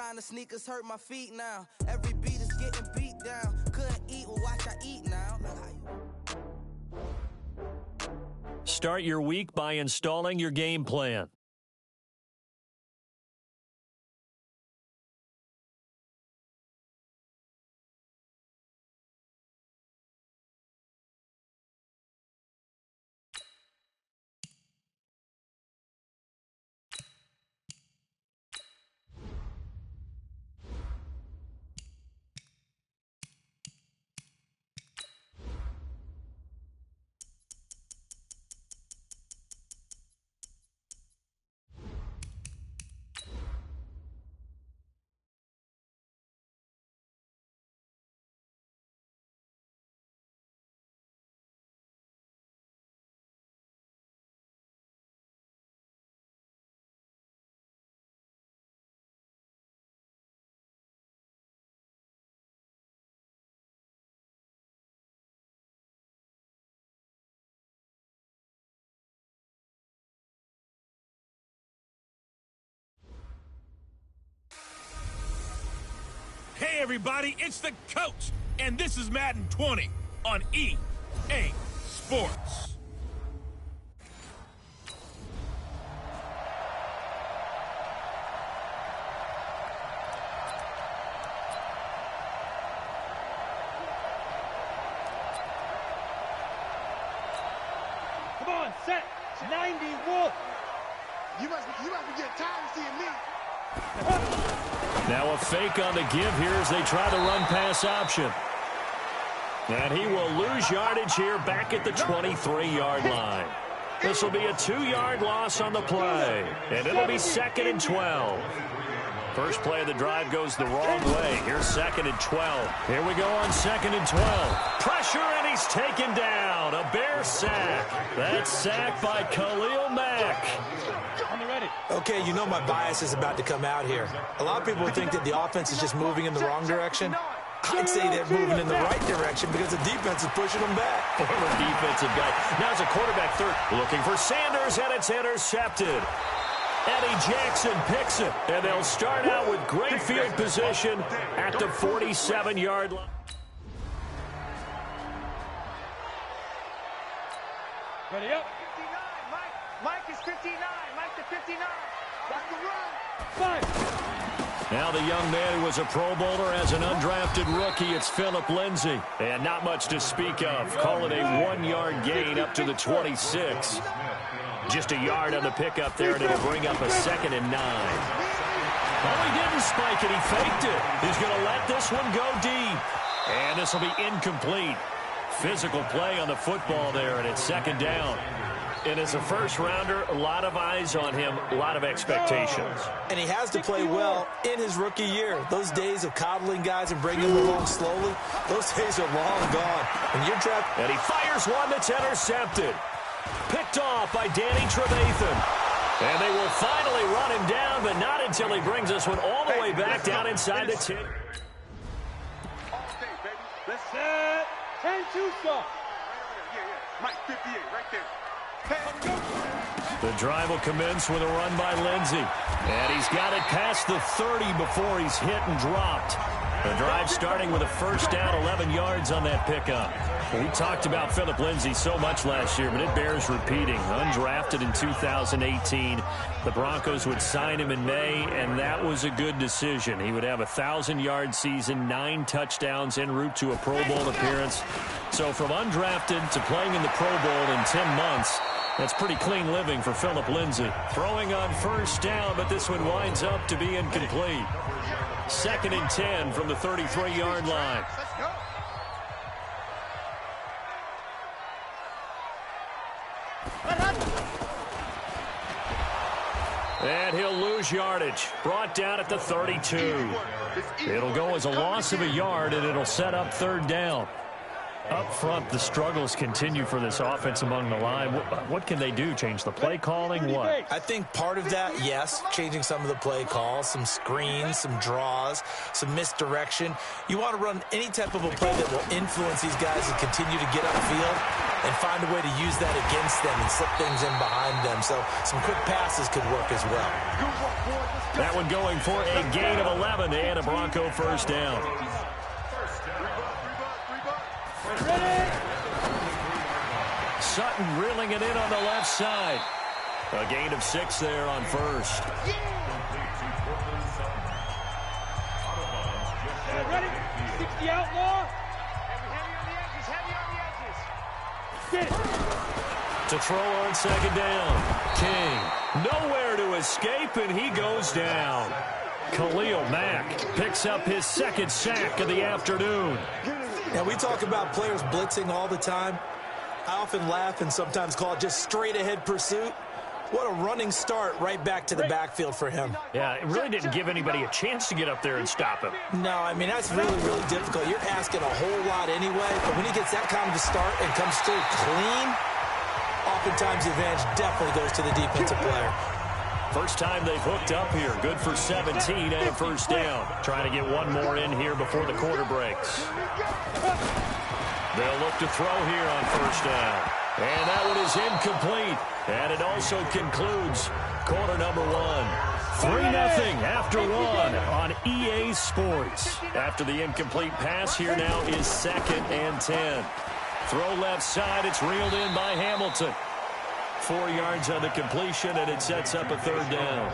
Designer sneakers hurt my feet now. Every beat is getting beat down. Couldn't eat, well, watch I eat now. Start your week by installing your game plan. Hey everybody, it's the coach, and this is Madden 20 on EA Sports. Come on, set 90 Wolf. You must be getting tired of seeing me. Now a fake on the give here as they try the run-pass option. And he will lose yardage here back at the 23-yard line. This will be a 2-yard loss on the play, and it'll be 2nd and 12. First play of the drive goes the wrong way. Here's 2nd and 12. Here we go on 2nd and 12. Pressure, and he's taken down. A Bear sack. That's sacked by Khalil Mack. Okay, you know my bias is about to come out here. A lot of people think that the offense is just moving in the wrong direction. I'd say they're moving in the right direction because the defense is pushing them back. Former defensive guy. Now it's a quarterback third. Looking for Sanders, and it's intercepted. Eddie Jackson picks it, and they'll start out with great field position at the 47-yard line. Ready up. 59, Mike is 59. Mike to 59. That's the run. 5. Now the young man who was a Pro Bowler as an undrafted rookie, it's Phillip Lindsay. And not much to speak of. Call it a 1-yard gain up to the 26. Just a yard on the pickup there, and it'll bring up a 2nd and 9. Oh, he didn't spike it. He faked it. He's going to let this one go deep. And this will be incomplete. Physical play on the football there, and it's 2nd down. And as a first-rounder, a lot of eyes on him, a lot of expectations. And he has to play well in his rookie year. Those days of coddling guys and bringing them along slowly, those days are long gone. When you're trapped, and he fires one that's intercepted. Picked off by Danny Trevathan. And they will finally run him down, but not until he brings this one all the way back down inside the 10. All day, baby. Let's set 10-2 stop. Yeah. Mike 58, right there. The drive will commence with a run by Lindsay. And he's got it past the 30 before he's hit and dropped. The drive starting with a first down, 11 yards on that pickup. We talked about Phillip Lindsay so much last year, but it bears repeating. Undrafted in 2018. The Broncos would sign him in May, and that was a good decision. He would have a 1,000-yard season, 9 touchdowns en route to a Pro Bowl appearance. So from undrafted to playing in the Pro Bowl in 10 months, that's pretty clean living for Phillip Lindsay. Throwing on first down, but this one winds up to be incomplete. 2nd and 10 from the 33-yard line. Let's go. And he'll lose yardage. Brought down at the 32. It'll go as a loss of a yard, and it'll set up 3rd down. Up front, the struggles continue for this offense among the line. What can they do? Change the play calling? What? I think part of that, yes, changing some of the play calls, some screens, some draws, some misdirection. You want to run any type of a play that will influence these guys and continue to get upfield. and find a way to use that against them and slip things in behind them. So some quick passes could work as well. That one going for a gain of 11 and a Bronco first down. Sutton reeling it in on the left side. A gain of 6 there on first. Ready? 60 outlaw. Heavy on the edges. Get it. To throw on second down. King nowhere to escape, and he goes down. Khalil Mack picks up his second sack of the afternoon. Now, we talk about players blitzing all the time. I often laugh and sometimes call it just straight-ahead pursuit. What a running start right back to the backfield for him. Yeah, it really didn't give anybody a chance to get up there and stop him. No, I mean, that's really, really difficult. You're asking a whole lot anyway, but when he gets that kind of a start and comes through clean, oftentimes the advantage definitely goes to the defensive player. First time they've hooked up here. Good for 17 and a first down. Trying to get one more in here before the quarter breaks. They'll look to throw here on first down. And that one is incomplete. And it also concludes quarter number 1. 3-0 after 1 on EA Sports. After the incomplete pass, here now is 2nd and 10. Throw left side. It's reeled in by Hamilton. 4 yards on the completion, and it sets up a third down.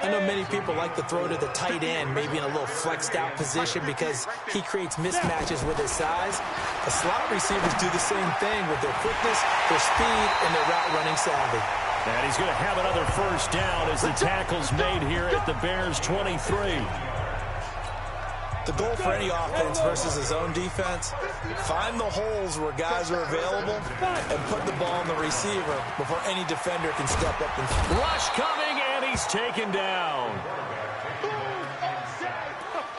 I know many people like to throw to the tight end, maybe in a little flexed out position because he creates mismatches with his size. The slot receivers do the same thing with their quickness, their speed, and their route running savvy. And he's going to have another first down as the tackle's made here at the Bears' 23. The goal for any offense versus his own defense, find the holes where guys are available and put the ball on the receiver before any defender can step up and... Rush coming, and he's taken down.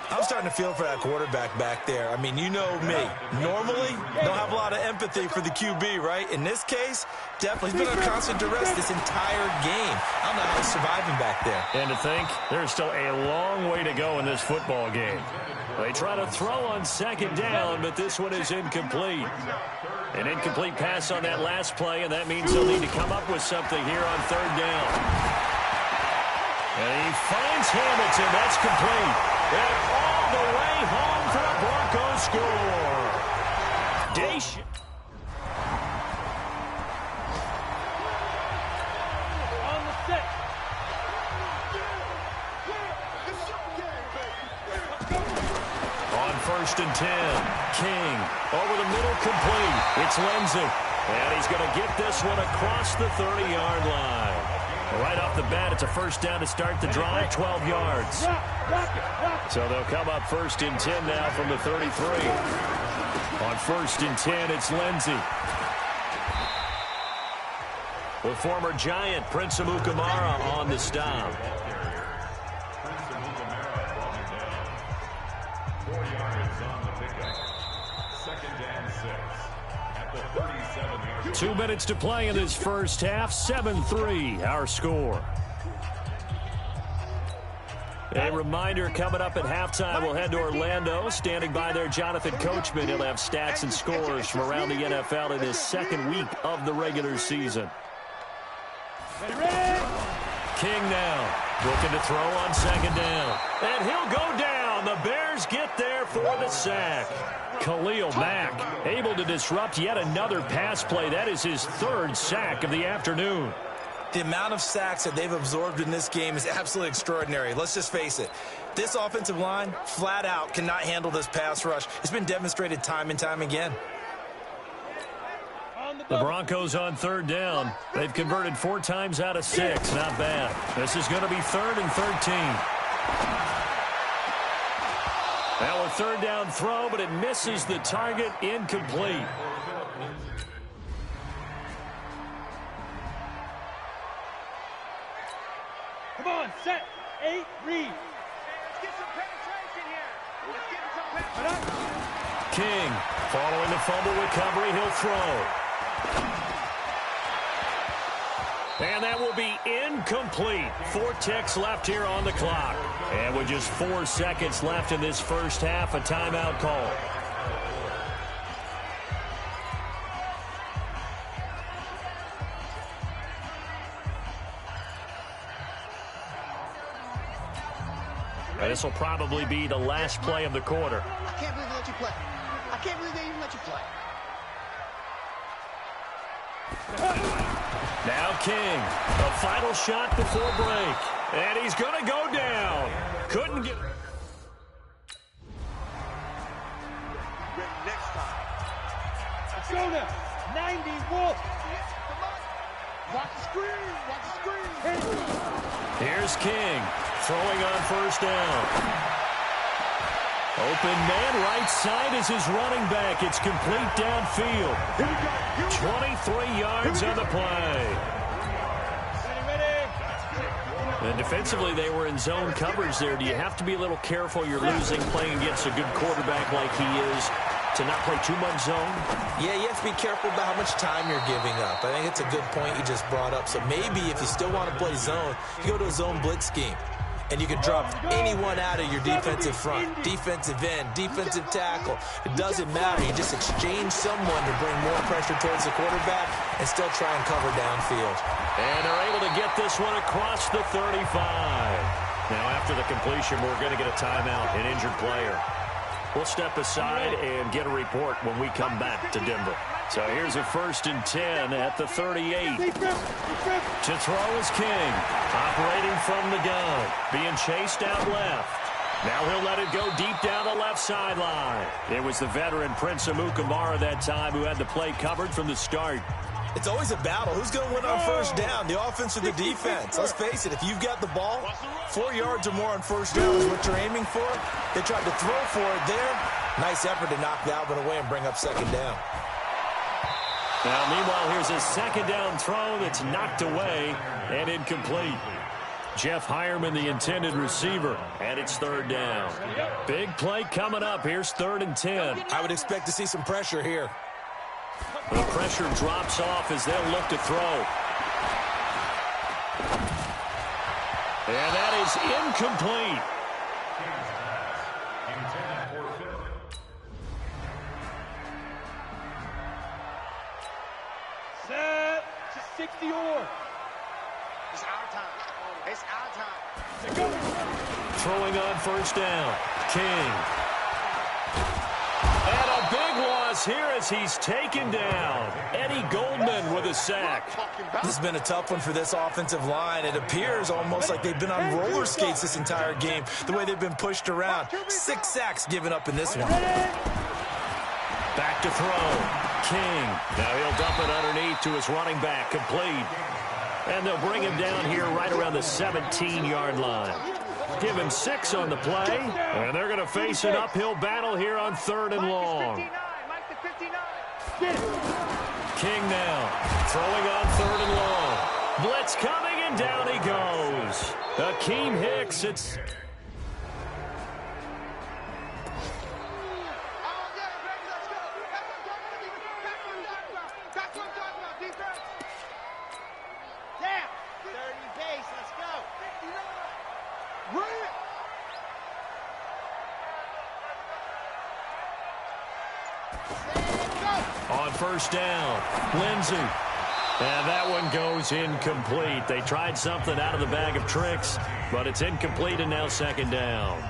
I'm starting to feel for that quarterback back there. I mean, you know me. Normally, don't have a lot of empathy for the QB, right? In this case, definitely. He's been under constant duress this entire game. I don't know how he's surviving back there. And to think, there's still a long way to go in this football game. They try to throw on second down, but this one is incomplete. An incomplete pass on that last play, and that means they'll need to come up with something here on third down. And he finds Hamilton. That's complete. And all the way home for a Broncos score. Dacian. On the set. On 1st and 10, King over the middle, complete. It's Lindsey, and he's going to get this one across the 30-yard line. Right off the bat, it's a first down to start the drive, 12 yards. So they'll come up 1st and 10 now from the 33. On 1st and 10, it's Lindsey. The former Giant, Prince Amukamara, on the stop. Two minutes to play in this first half. 7-3, our score. A reminder, coming up at halftime, we'll head to Orlando. Standing by there, Jonathan Coachman. He'll have stats and scores from around the NFL in his second week of the regular season. King now looking to throw on second down. And he'll go down. The Bears get there for the sack. Khalil Mack able to disrupt yet another pass play. That is his 3rd sack of the afternoon. The amount of sacks that they've absorbed in this game is absolutely extraordinary. Let's just face it. This offensive line, flat out, cannot handle this pass rush. It's been demonstrated time and time again. The Broncos on third down. They've converted 4 times out of 6. Not bad. This is going to be 3rd and 13. Now a third down throw, but it misses the target. Incomplete. Come on, set, 8, read. Let's get some penetration here. Let's get some penetration. King following the fumble recovery. He'll throw. And that will be incomplete. 4 ticks left here on the clock. And with just 4 seconds left in this first half, a timeout call. And this will probably be the last play of the quarter. I can't believe they let you play. I can't believe they even let you play. Now King, a final shot before break. And he's going to go down. Couldn't get... Next time. Let's go now. 90 Wolf. Watch the screen. Watch the screen. Here's King, throwing on first down. Open man, right side is his running back. It's complete downfield. 23 yards on the play. And defensively, they were in zone coverage there. Do you have to be a little careful? You're losing playing against a good quarterback like he is to not play too much zone? Yeah, you have to be careful about how much time you're giving up. I think it's a good point you just brought up. So maybe if you still want to play zone, you go to a zone blitz scheme. And you can drop anyone out of your defensive front, defensive end, defensive tackle. It doesn't matter. You just exchange someone to bring more pressure towards the quarterback and still try and cover downfield. And they're able to get this one across the 35. Now, after the completion, we're going to get a timeout, an injured player. We'll step aside and get a report when we come back to Denver. So here's a 1st and 10 at the 38. To throw is King, operating from the gun, being chased out left. Now he'll let it go deep down the left sideline. It was the veteran Prince Amukamara that time who had the play covered from the start. It's always a battle. Who's going to win on first down, the offense or the defense? Let's face it, if you've got the ball, 4 yards or more on first down is what you're aiming for. They tried to throw for it there. Nice effort to knock Dalvin away and bring up second down. Now, meanwhile, here's a second down throw that's knocked away and incomplete. Jeff Hireman, the intended receiver, and it's 3rd down. Big play coming up. Here's 3rd and 10. I would expect to see some pressure here. The pressure drops off as they'll look to throw. And that is incomplete. Set. 60 or. It's our time. It's our time. Throwing on first down. King. And a big loss here as he's taken down. Eddie Goldman with a sack. This has been a tough one for this offensive line. It appears almost like they've been on roller skates this entire game, the way they've been pushed around. 6 sacks given up in this one. Back to throw. King. Now he'll dump it underneath to his running back. Complete. And they'll bring him down here right around the 17-yard line. Give him 6 on the play, and they're going to face an uphill battle here on 3rd and long. King now throwing on 3rd and long. Blitz coming, and down he goes. Akeem Hicks, it's... On first down, Lindsey. And that one goes incomplete. They tried something out of the bag of tricks, but it's incomplete and now 2nd down.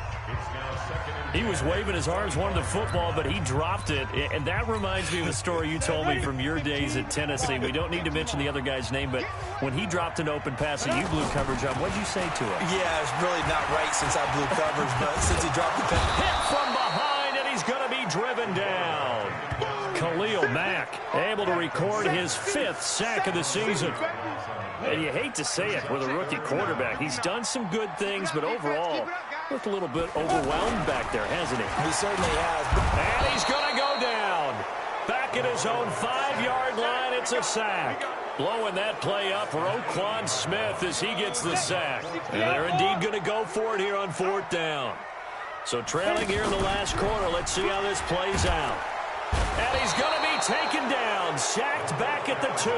He was waving his arms, wanted the football, but he dropped it. And that reminds me of a story you told me from your days at Tennessee. We don't need to mention the other guy's name, but when he dropped an open pass and you blew coverage on, what'd you say to him? Yeah, it's really not right since I blew coverage, but since he dropped the pass. Hit from behind, and he's going to be driven down. Khalil Mack able to record his 5th sack of the season. And you hate to say it with a rookie quarterback. He's done some good things, but overall, looked a little bit overwhelmed back there, hasn't he? He certainly has. And he's going to go down. Back at his own 5-yard line, it's a sack. Blowing that play up for Roquan Smith as he gets the sack. And they're indeed going to go for it here on 4th down. So trailing here in the last quarter, let's see how this plays out. And he's going to be taken down, sacked back at the 2.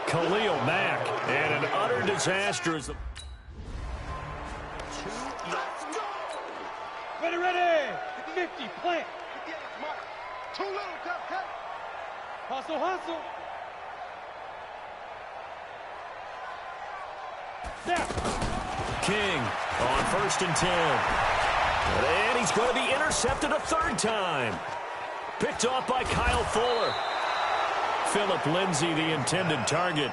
Khalil Mack, and an utter disaster. Ready. 50, plant. Too little, cut. Hustle. Snap. King on 1st and 10. And he's going to be intercepted a third time. Picked off by Kyle Fuller. Philip Lindsay, the intended target.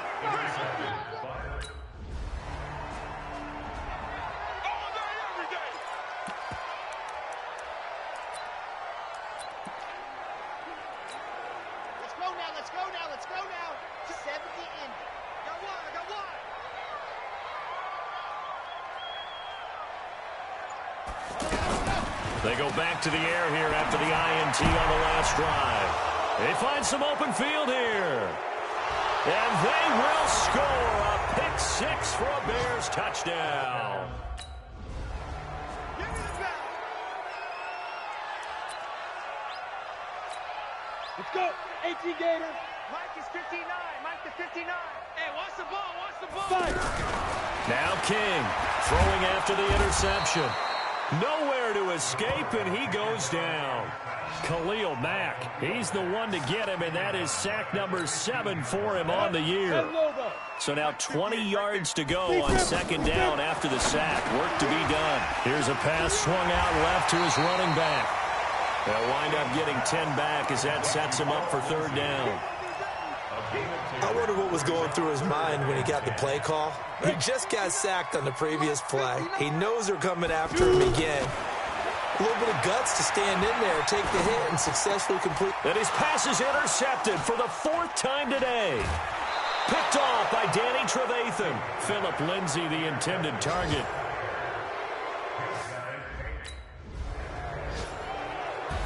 They go back to the air here after the INT on the last drive. They find some open field here. And they will score a pick six for a Bears touchdown. Let's go. 18 Gator. Mike is 59. Mike the 59. Hey, watch the ball. Watch the ball. Fight. Now King throwing after the interception. Nowhere to escape, and he goes down. Khalil Mack, he's the one to get him, and that is sack number 7 for him on the year. So now 20 yards to go on second down after the sack. Work to be done. Here's a pass swung out left to his running back. They'll wind up getting 10 back as that sets him up for third down. I wonder what was going through his mind when he got the play call. He just got sacked on the previous play. He knows they're coming after him again. A little bit of guts to stand in there, take the hit, and successfully complete. And his pass is intercepted for the 4th time today. Picked off by Danny Trevathan. Philip Lindsay, the intended target.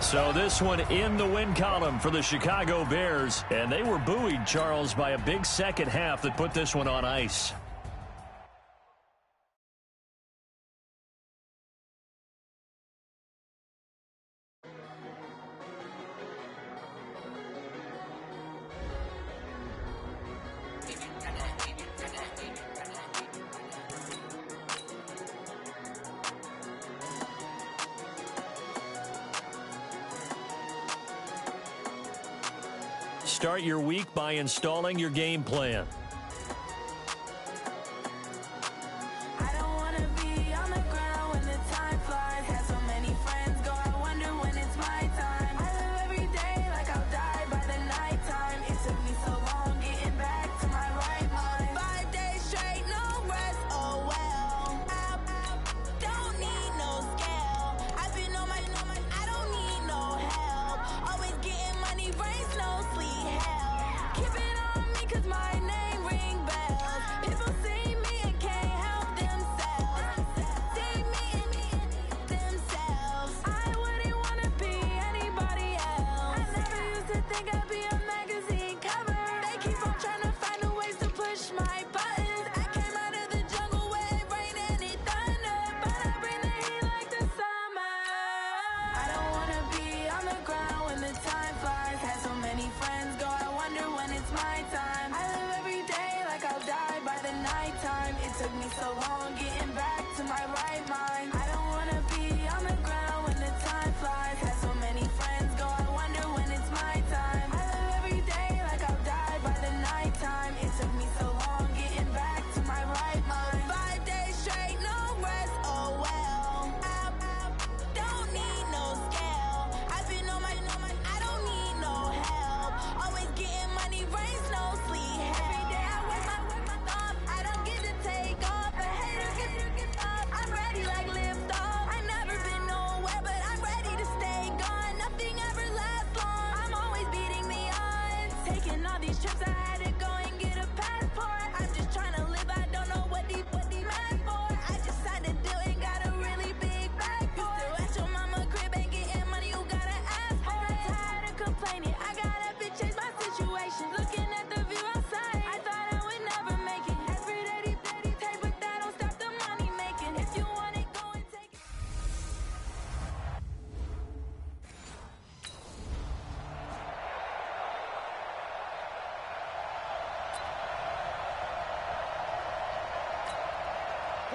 So this one in the win column for the Chicago Bears. And they were buoyed, Charles, by a big second half that put this one on ice. Start your week by installing your game plan.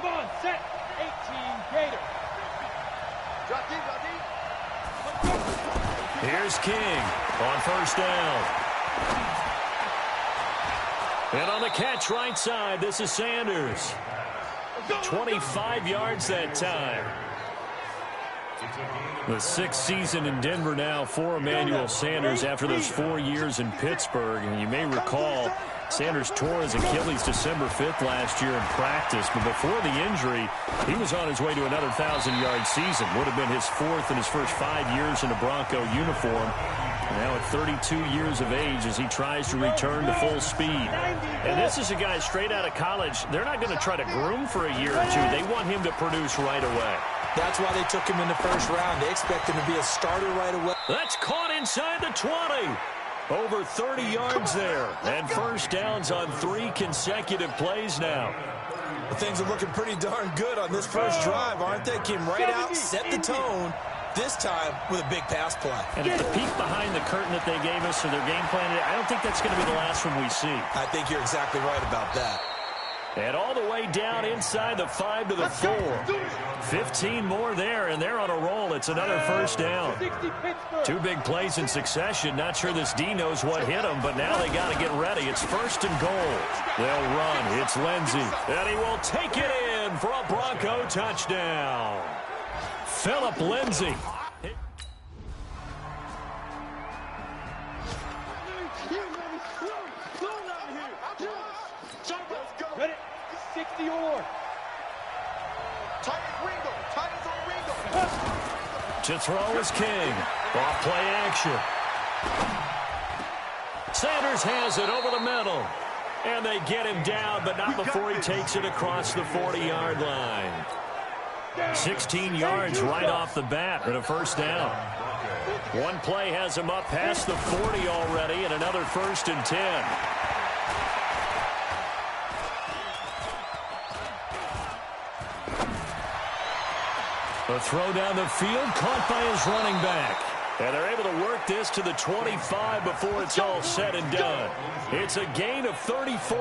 Come on, set. 18 Gator. Drop deep, drop deep. Here's King on first down. And on the catch right side, this is Sanders. 25 yards that time. The sixth season in Denver now for Emmanuel Sanders after those 4 years in Pittsburgh. And you may recall Sanders tore his Achilles December 5th last year in practice. But before the injury, he was on his way to another 1,000-yard season. Would have been his fourth in his first 5 years in a Bronco uniform. Now at 32 years of age as he tries to return to full speed. And this is a guy straight out of college. They're not going to try to groom for a year or two. They want him to produce right away. That's why they took him in the first round. They expect him to be a starter right away. That's caught inside the 20. Over 30 yards there. And first downs on 3 consecutive plays now. Well, things are looking pretty darn good on this first drive, aren't they? Came right out, set the tone, this time with a big pass play. And if the peek behind the curtain that they gave us or their game plan, I don't think that's going to be the last one we see. I think you're exactly right about that. And all the way down inside the 5 to the 4. 15 more there, and they're on a roll. It's another first down. 2 big plays in succession. Not sure this D knows what hit him, but now they got to get ready. It's first and goal. They'll run. It's Lindsey. And he will take it in for a Bronco touchdown. Phillip Lindsey. Ready? 60 or. To throw is King. Off play action. Sanders has it over the middle. And they get him down, but not before he takes it across the 40-yard line. 16 yards right off the bat and a first down. One play has him up past the 40 already, and another first and 10. A throw down the field, caught by his running back. And they're able to work this to the 25 before it's all said and done. It's a gain of 34.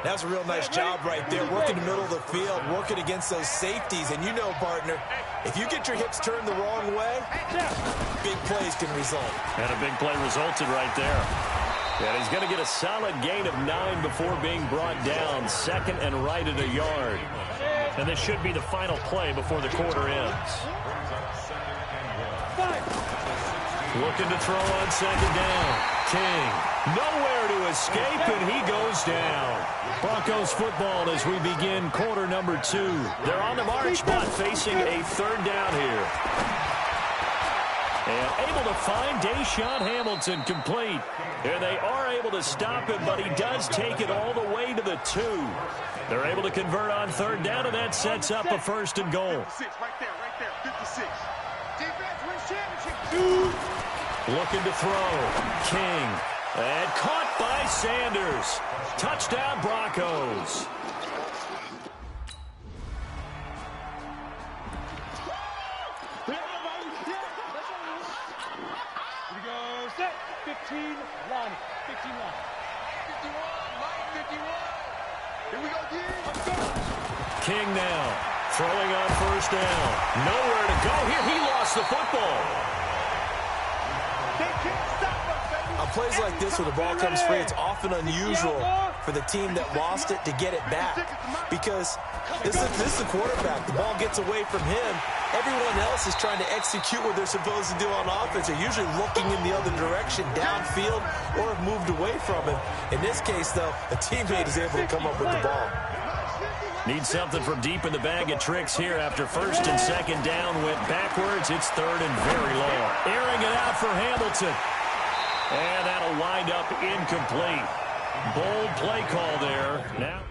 That's a real nice job right there, working the middle of the field, working against those safeties. And you know, partner, if you get your hips turned the wrong way, big plays can result. And a big play resulted right there. And he's going to get a solid gain of 9 before being brought down. Second and right at a yard. And this should be the final play before the quarter ends. Looking to throw on second down. King nowhere to escape, and he goes down. Broncos football as we begin quarter number 2. They're on the march, but facing a third down here. And able to find Deshaun Hamilton complete. And they are able to stop him, but he does take it all the way to the 2. They're able to convert on third down, and that sets up a first and goal. 56, right there, 56. Defense wins championship. Looking to throw. King. And caught by Sanders. Touchdown, Broncos. Here we go, set. 15, line. 15 line. 51, line 51. Here we go, King now. Throwing on first down. Nowhere to go here. He lost the football. On plays like this where the ball comes free, it's often unusual for the team that lost it to get it back. Because this is the quarterback. The ball gets away from him. Everyone else is trying to execute what they're supposed to do on offense. They're usually looking in the other direction, downfield, or have moved away from him. In this case, though, a teammate is able to come up with the ball. Need something from deep in the bag of tricks here after first and second down went backwards. It's third and very long. Airing it out for Hamilton. And that'll wind up incomplete. Bold play call there. Now.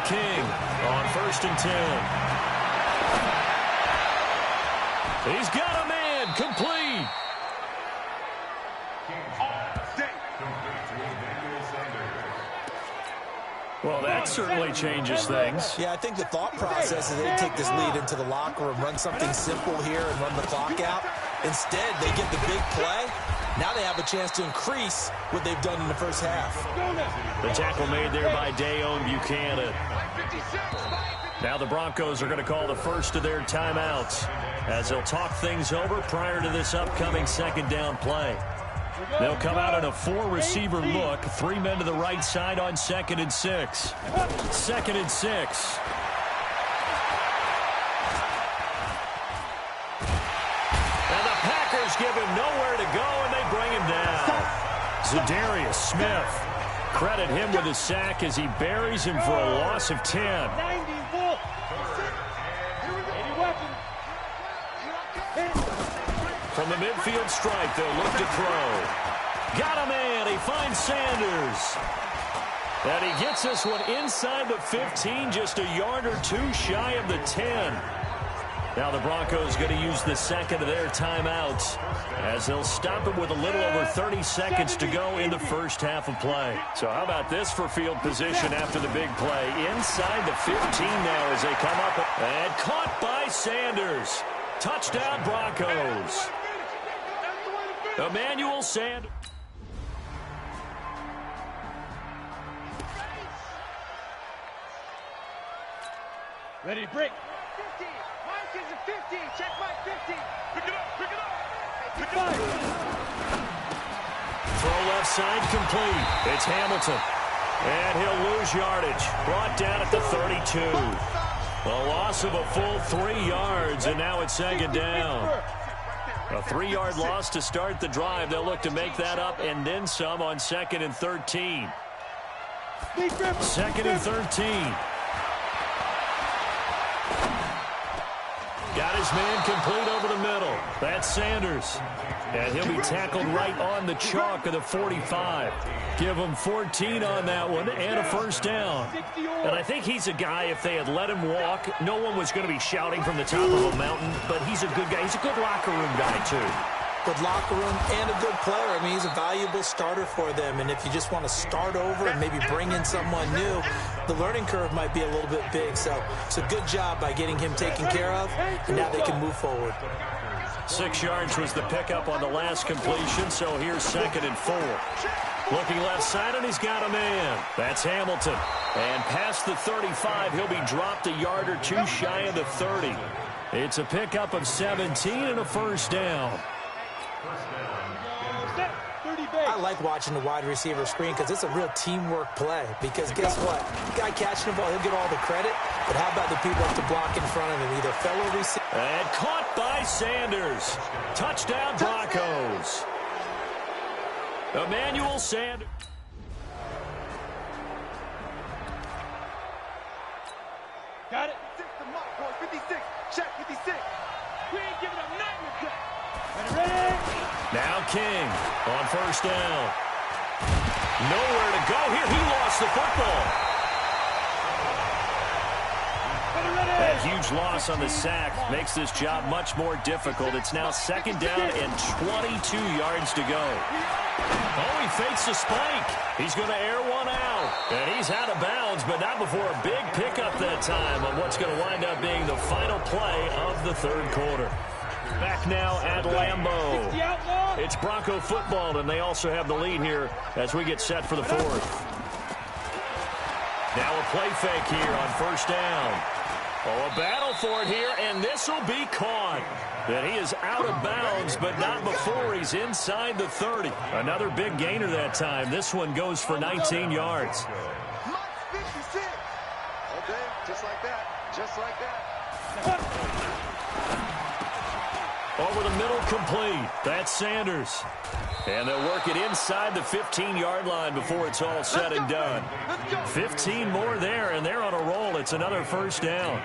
King on first and 10. He's got a man complete. Well, that certainly changes things. Yeah, I think the thought process is they take this lead into the locker room, run something simple here and run the clock out. Instead, they get the big play. Now they have a chance to increase what they've done in the first half. The tackle made there by Dayon Buchanan. 56, Now the Broncos are going to call the first of their timeouts as they'll talk things over prior to this upcoming second down play. They'll come out in a 4-receiver look. 3 men to the right side on 2nd and 6. 2nd and 6. And the Packers give him nowhere to go, and they bring him down. Zadarius Smith. Credit him with a sack as he buries him for a loss of 10. 90 Wolf. Any weapon. From the midfield stripe, they'll look to throw. Got a man. He finds Sanders. And he gets this one inside the 15, just a yard or two shy of the 10. Now the Broncos going to use the second of their timeouts as they'll stop it with a little over 30 seconds to go in the first half of play. So how about this for field position after the big play? Inside the 15 now as they come up. And caught by Sanders. Touchdown Broncos. Emmanuel Sanders. Ready, break. 50. Mike is a 50. Check my 50. Pick it up. Pick it up. Pick it up. Throw left side complete. It's Hamilton. And he'll lose yardage. Brought down at the 32. A loss of a full 3 yards, and now it's second down. A 3-yard loss to start the drive. They'll look to make that up and then some on 2nd and 13. 2nd and 13. Got his man complete over the middle. That's Sanders. And he'll be tackled right on the chalk of the 45. Give him 14 on that one and a first down. And I think he's a guy, if they had let him walk, no one was going to be shouting from the top of a mountain. But he's a good guy. He's a good locker room guy, too. Good locker room and a good player. I mean, he's a valuable starter for them. And if you just want to start over and maybe bring in someone new, the learning curve might be a little bit big. So it's a good job by getting him taken care of, and now they can move forward. 6 yards was the pickup on the last completion, so here's 2nd and 4. Looking left side, and he's got a man. That's Hamilton. And past the 35, he'll be dropped a yard or two shy of the 30. It's a pickup of 17 and a first down. I like watching the wide receiver screen because it's a real teamwork play. Because guess what? The guy catching the ball, he'll get all the credit. But how about the people up to block in front of him? Either fellow receiver. And caught by Sanders. Touchdown Broncos. Emmanuel Sanders. Got it. 56. Check 56. We ain't giving up nothing today. Ready? Now King on first down. Nowhere to go here. He lost the football. That huge loss on the sack makes this job much more difficult. It's now second down and 22 yards to go. Oh, he fakes a spike. He's going to air one out. And he's out of bounds, but not before a big pickup that time on what's going to wind up being the final play of the third quarter. Back now at Lambeau. It's Bronco football, and they also have the lead here as we get set for the fourth. Now a play fake here on first down. Oh, a battle for it here, and this will be caught. And he is out of bounds, but not before he's inside the 30. Another big gainer that time. This one goes for 19 yards. Mike's 56. Okay, just like that. Just like that. Over the middle complete. That's Sanders. And they'll work it inside the 15-yard line before it's all said and done. 15 more there, and they're on a roll. It's another first down.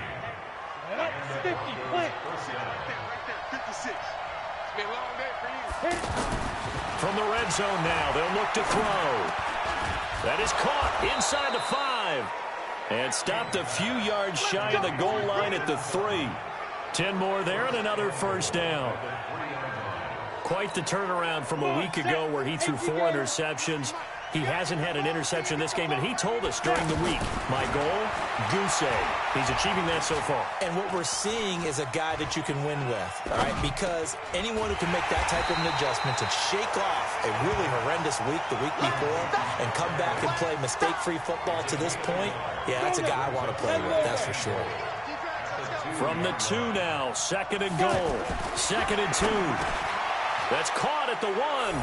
That's 50. Plant. Right there, 56. It's been a long day for you. From the red zone now, they'll look to throw. That is caught inside the 5. And stopped a few yards shy of the goal line at the 3. 10 more there and another first down. Quite the turnaround from a week ago where he threw 4 interceptions. He hasn't had an interception this game, and he told us during the week, my goal, goose egg. He's achieving that so far. And what we're seeing is a guy that you can win with, all right? Because anyone who can make that type of an adjustment to shake off a really horrendous week the week before and come back and play mistake-free football to this point, yeah, that's a guy I want to play with, that's for sure. From the 2 now, 2nd and goal. 2nd and 2. That's caught at the 1.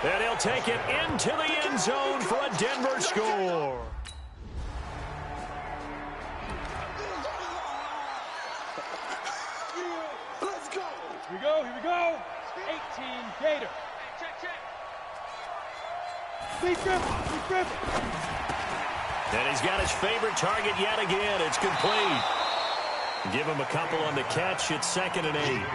And he'll take it into the end zone for a Denver score. Let's go. Here we go. 18 Gator. Check. Lee Griffin. And he's got his favorite target yet again. It's complete. Give him a couple on the catch. It's 2nd and 8.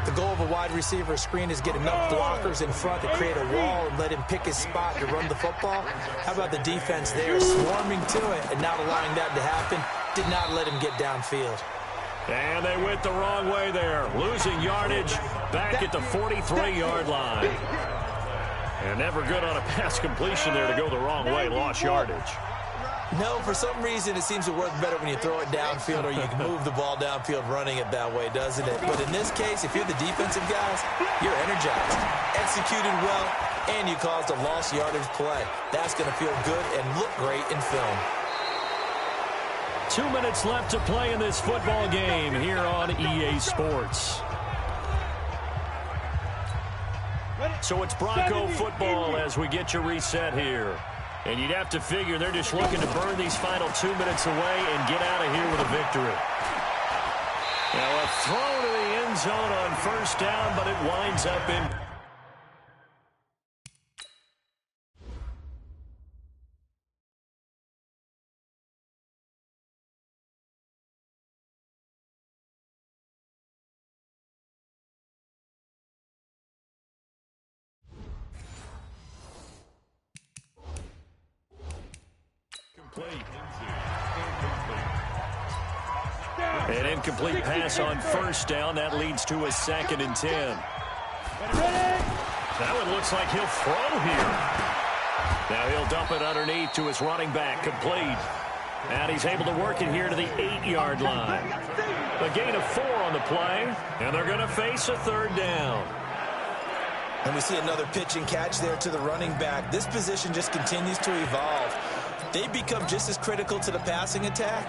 The goal of a wide receiver screen is get enough blockers in front to create a wall and let him pick his spot to run the football. How about the defense there, swarming to it and not allowing that to happen? Did not let him get downfield. And they went the wrong way there, losing yardage back at the 43-yard line. And never good on a pass completion there to go the wrong way, lost yardage. No, for some reason it seems to work better when you throw it downfield or you can move the ball downfield running it that way, doesn't it? But in this case, if you're the defensive guys, you're energized, executed well, and you caused a lost yardage play. That's going to feel good and look great in film. 2 minutes left to play in this football game here on EA Sports. So it's Bronco football as we get you reset here. And you'd have to figure they're just looking to burn these final 2 minutes away and get out of here with a victory. Now a throw to the end zone on 1st down, but it winds up in... An incomplete pass on 1st down. That leads to a 2nd and 10. That one looks like he'll throw here. Now he'll dump it underneath to his running back. Complete. And he's able to work it here to the 8-yard line. A gain of 4 on the play. And they're going to face a 3rd down. And we see another pitch and catch there to the running back. This position just continues to evolve. They become just as critical to the passing attack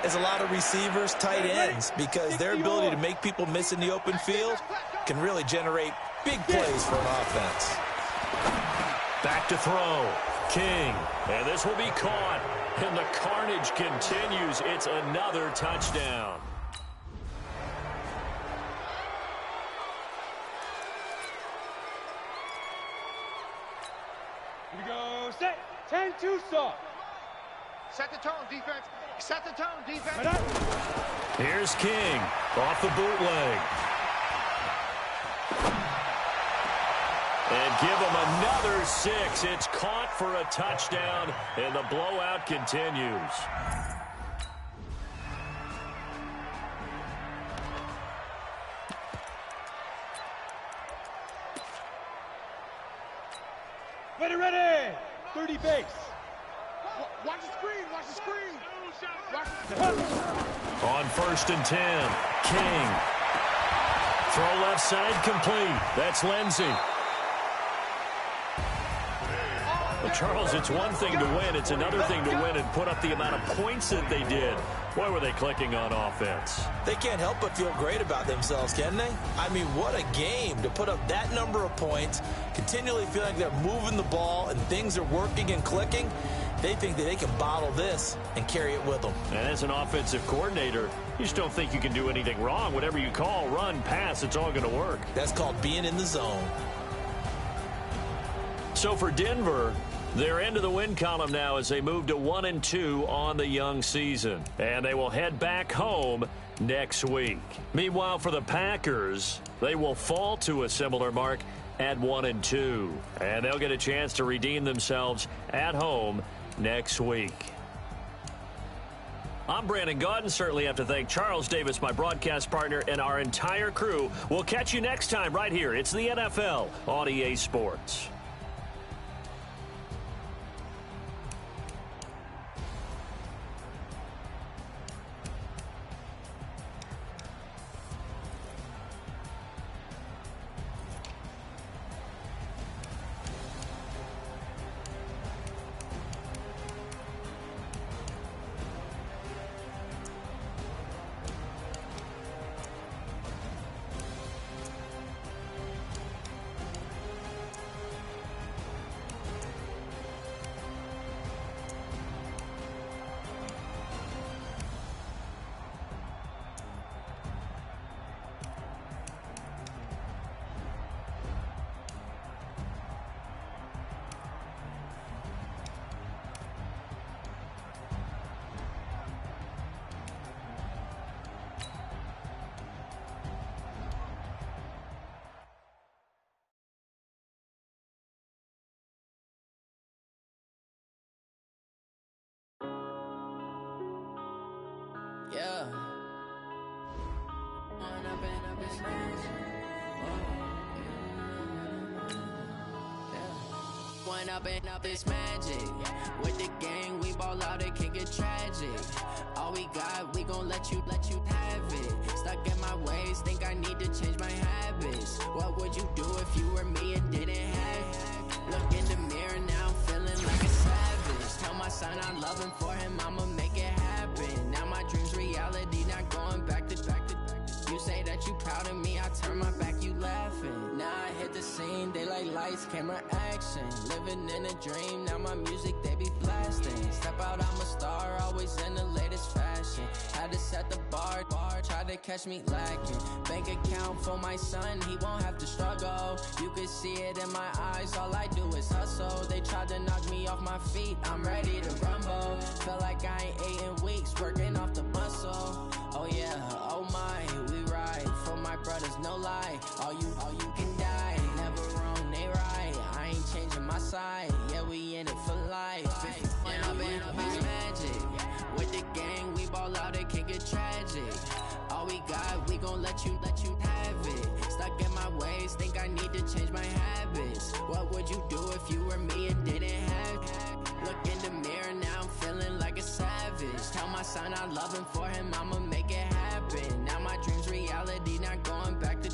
as a lot of receivers, tight ends, because their ability to make people miss in the open field can really generate big plays for an offense. Back to throw. King. And this will be caught. And the carnage continues. It's another touchdown. Here we go. Set. 10-2 start. Set the tone, defense. Set the tone, defense. Here's King off the bootleg. And give him another 6. It's caught for a touchdown, and the blowout continues. Ready. 30 base. Watch the screen. On 1st and 10, King. Throw left side complete. That's Lindsey. Well, Charles, it's one thing to win. It's another thing to win and put up the amount of points that they did. Boy, were they clicking on offense. They can't help but feel great about themselves, can they? I mean, what a game to put up that number of points, continually feel like they're moving the ball and things are working and clicking. They think that they can bottle this and carry it with them. And as an offensive coordinator, you just don't think you can do anything wrong. Whatever you call, run, pass, it's all going to work. That's called being in the zone. So for Denver, they're into the win column now as they move to 1-2 on the young season. And they will head back home next week. Meanwhile, for the Packers, they will fall to a similar mark at 1-2. And they'll get a chance to redeem themselves at home next week. I'm Brandon Gaudin. Certainly have to thank Charles Davis, my broadcast partner, and our entire crew. We'll catch you next time right here. It's the NFL on EA Sports. Yeah. One up and up is magic. With the gang, we ball out, it can get tragic. All we got, we gon' let you have it. Stuck in my ways, think I need to change my habits. What would you do if you were me and didn't have it? Look in the mirror now, feeling like a savage. Tell my son I love him, for him I'ma make it happen. Now my dream's reality, not going back to. You say that you proud of me, I turn my back, you laughing. Now I hit the scene, they like lights, camera, action. Living in a dream, now my music, they be blasting. Step out, I'm a star, always in the latest fashion. Had to set the bar, try to catch me lacking. Bank account for my son, he won't have to struggle. You can see it in my eyes, all I do is hustle. They tried to knock me off my feet, I'm ready to rumble. Felt like I ain't ate in weeks, working off the muscle. Oh yeah, oh my, we ride for my brothers, no lie. All you can die, never wrong, they right. I ain't changing my side, yeah, we in it for life. And up is magic. With the gang, we ball out, it can get tragic. All we got, we gon' let you have it. Stuck in my ways, think I need to change my habits. What would you do if you were me and didn't have it? Look in the mirror now, I'm feeling like a savage. Tell my son I love him, for him I'ma make it happen. Now my dream's reality, not going back to.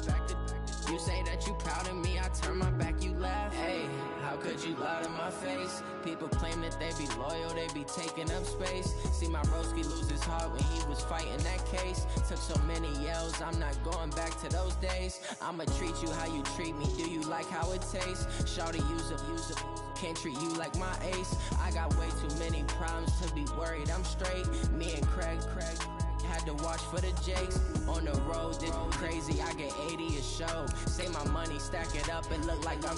You say that you proud of me, I turn my back, you laugh. Hey, how could you lie to my face? People claim that they be loyal, they be taking up space. See my broski lose his heart when he was fighting that case. Took so many yells, I'm not going back to those days. I'ma treat you how you treat me, do you like how it tastes? Shawty, use up, can't treat you like my ace. I got way too many problems to be worried, I'm straight. Me and Craig had to watch for the Jakes. On the road, this crazy, I get 80 a show. Say my money, stack it up, and look like I'm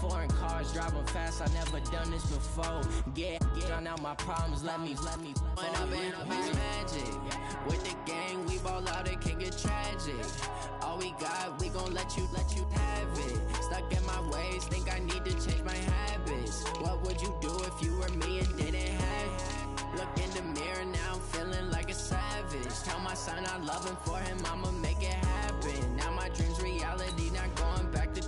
foreign cars, driving fast, I never done this before. Get drown out my problems, let me One up is magic. With the gang, we ball out, it can get tragic. All we got, we gon' let you have it. Stuck in my ways, think I need to change my habits. What would you do if you were me and didn't have it? Look in the mirror now, I'm feeling like a savage. Tell my son I love him, for him I'ma make it happen. Now my dream's reality, not going back to.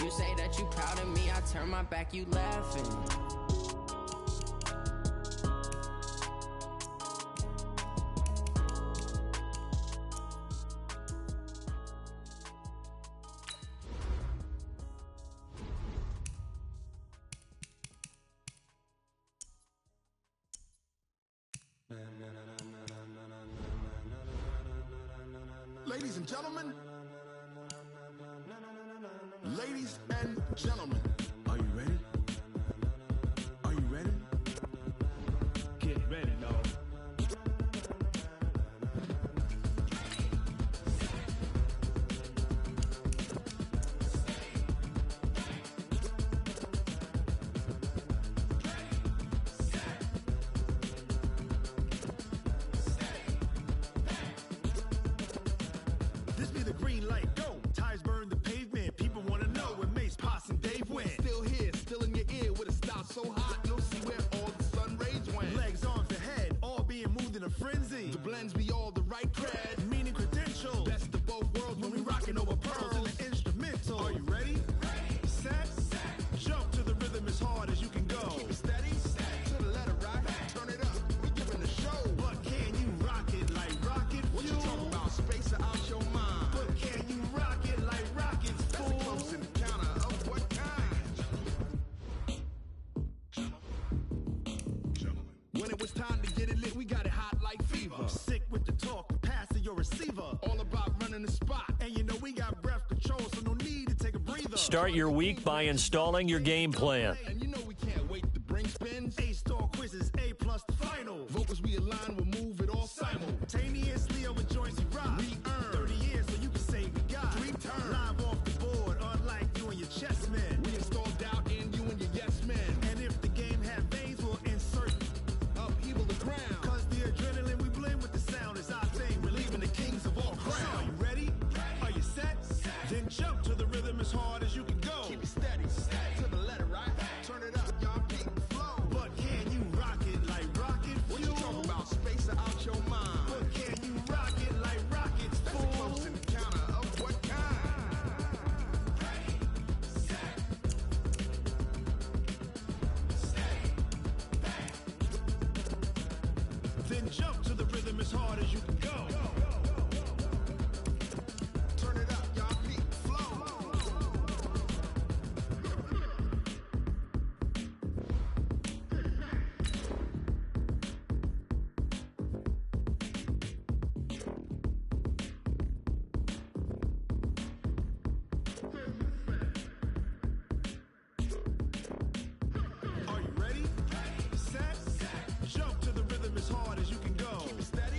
You say that you proud of me, I turn my back, you laughing. Ladies and gentlemen, ladies and gentlemen, are you ready? Are you ready? Get ready, dog. This be the green light, go. Tires burn the pavement. People wanna know when Mace, Potts, and Dave went. Still here, still in your ear with a style so hot, you'll see where all the sun rays went. Legs, arms, the head, all being moved in a frenzy. The blends be all the right cred, meaning credentials. Best of both worlds when we rockin' over pearls in the instrumental. Are you ready? Set, jump to the rhythm as hard as you can go. Keep it steady, to the letter right. Turn it up, we giving the show. But can you rock it like rocket fuel? What you talking about? Space out your mind. But can you rock it like rockets, fool? That's a close encounter of what kind? Gentlemen. When it was time to get it lit, we got it hot like fever. I'm sick with the talk, pass to your receiver. All about running the spot. And you know we got breath control, so no need to take a breather. Start your week by installing your game plan. And you know we can't wait to bring spins. A-star quizzes, A+ the final. Vocals we align, we'll move it all simultaneously over joints we rock. We earn 30 years so you can say we got 3 turns. Live off the board, unlike you and your chess men. We installed doubt in you and your yes men. And if the game had veins, we'll insert upheaval the ground. Cause the adrenaline we blend with the sound is our thing. Relieving the kings of all crowns. So are you ready? Are you set? Then jump to the rhythm as hard as you can go. Keep it steady, to the letter right. Turn it up, y'all, keep the flow. But can you rock it like rocket fuel? What you talking about? Space out your mind. Jump to the rhythm as hard as you can go. Turn it up, y'all. Beat flow. Are you ready? Set. Jump to the rhythm as hard as you can go. Keep it steady.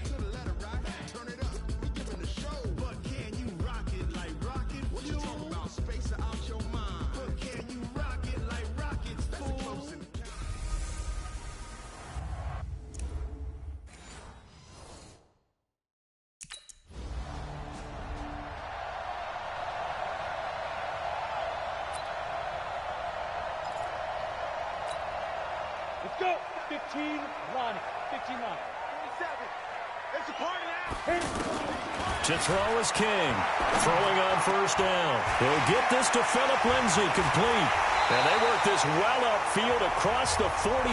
To the letter right. Turn it up. We giving the show. But can you rock it like rocket? What you talking about? Space out your mind. But can you rock it like rockets, fool? Let's go. 15 line. 15 line. 27. It's a party now. To throw is King. Throwing on first down. He'll get this to Phillip Lindsay, complete. And they work this well upfield across the 45.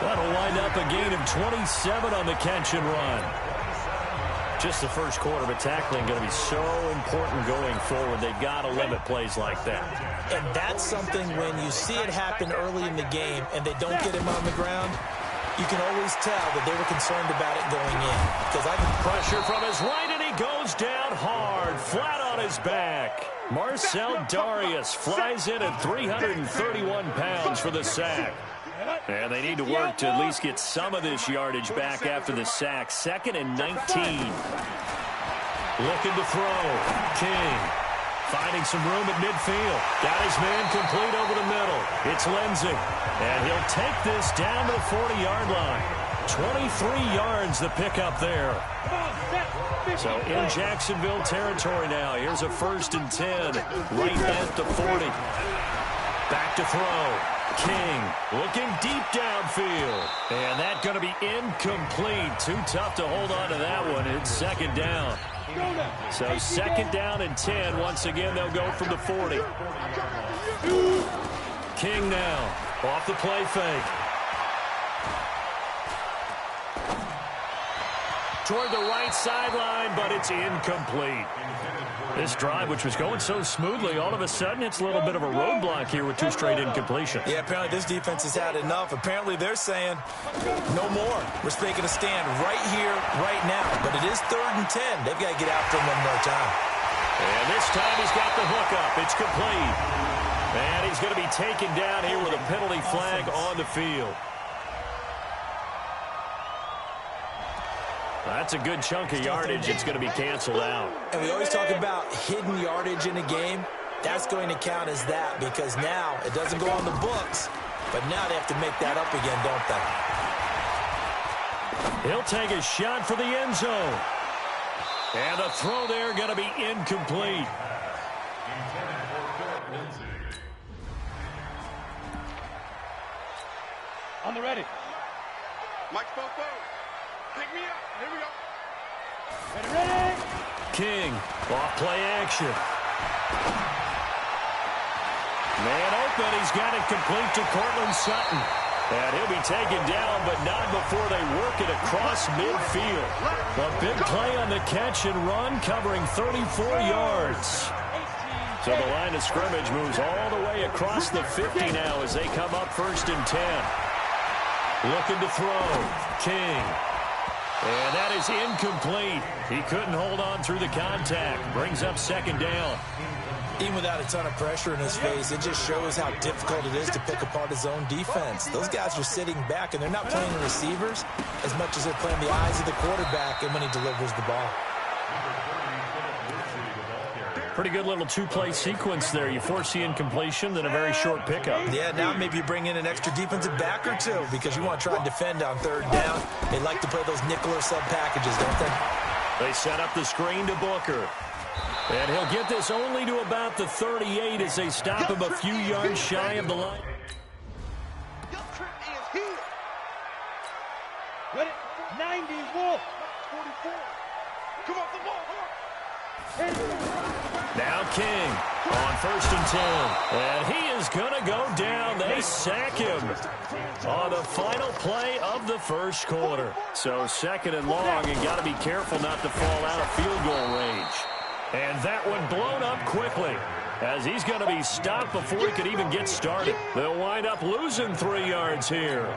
That'll wind up a gain of 27 on the catch and run. Just the first quarter, but tackling going to be so important going forward. They've got to limit plays like that. And that's something when you see it happen early in the game and they don't get him on the ground, you can always tell that they were concerned about it going in. Because I can Pressure from his right, and he goes down hard, flat on his back. Marcel Darius flies in at 331 pounds for the sack. And they need to work to at least get some of this yardage back after the sack. 2nd and 19. Looking to throw. King finding some room at midfield. Got his man complete over the middle. It's Lindsay. And he'll take this down to the 40-yard line. 23 yards the pickup there. So in Jacksonville territory now. Here's a 1st and 10. Right at the 40. Back to throw. King looking deep downfield. And that's going to be incomplete. Too tough to hold on to that one. It's 2nd down. So 2nd down and 10. Once again, they'll go from the 40. King now off the play fake. Toward the right sideline, but it's incomplete. This drive, which was going so smoothly, all of a sudden it's a little bit of a roadblock here with 2 straight incompletions. Yeah, apparently this defense has had enough. Apparently they're saying, no more. We're making a stand right here, right now. But it is 3rd and 10. They've got to get after him one more time. And this time he's got the hook up. It's complete. And he's going to be taken down here with a penalty flag on the field. That's a good chunk of yardage. It's going to be canceled out. And we always talk about hidden yardage in a game. That's going to count as that because now it doesn't go on the books, but now they have to make that up again, don't they? He'll take a shot for the end zone. And the throw there going to be incomplete. On the ready. Mike Fofo. Pick me up. Here we go. Ready. King, off play action. Man open, he's got it complete to Cortland Sutton. And he'll be taken down, but not before they work it across midfield. A big play on the catch and run, covering 34 yards. So the line of scrimmage moves all the way across the 50 now as they come up 1st and 10. Looking to throw. King. And that is incomplete. He couldn't hold on through the contact. Brings up 2nd down. Even without a ton of pressure in his face, it just shows how difficult it is to pick apart his own defense. Those guys are sitting back, and they're not playing the receivers as much as they're playing the eyes of the quarterback and when he delivers the ball. Pretty good little 2-play sequence there. You force the incompletion, then a very short pickup. Yeah, now maybe you bring in an extra defensive back or 2 because you want to try and defend on 3rd down. They like to play those nickel or sub packages, don't they? They set up the screen to Booker. And he'll get this only to about the 38 as they stop him a few yards shy of the line. Your trip is here. Ready. 90 Wolf. 44. Come off the ball. Hit. Now King on 1st and 10. And he is going to go down. They sack him on the final play of the first quarter. So 2nd and long, and got to be careful not to fall out of field goal range. And that one blown up quickly, as he's going to be stopped before he could even get started. They'll wind up losing 3 yards here.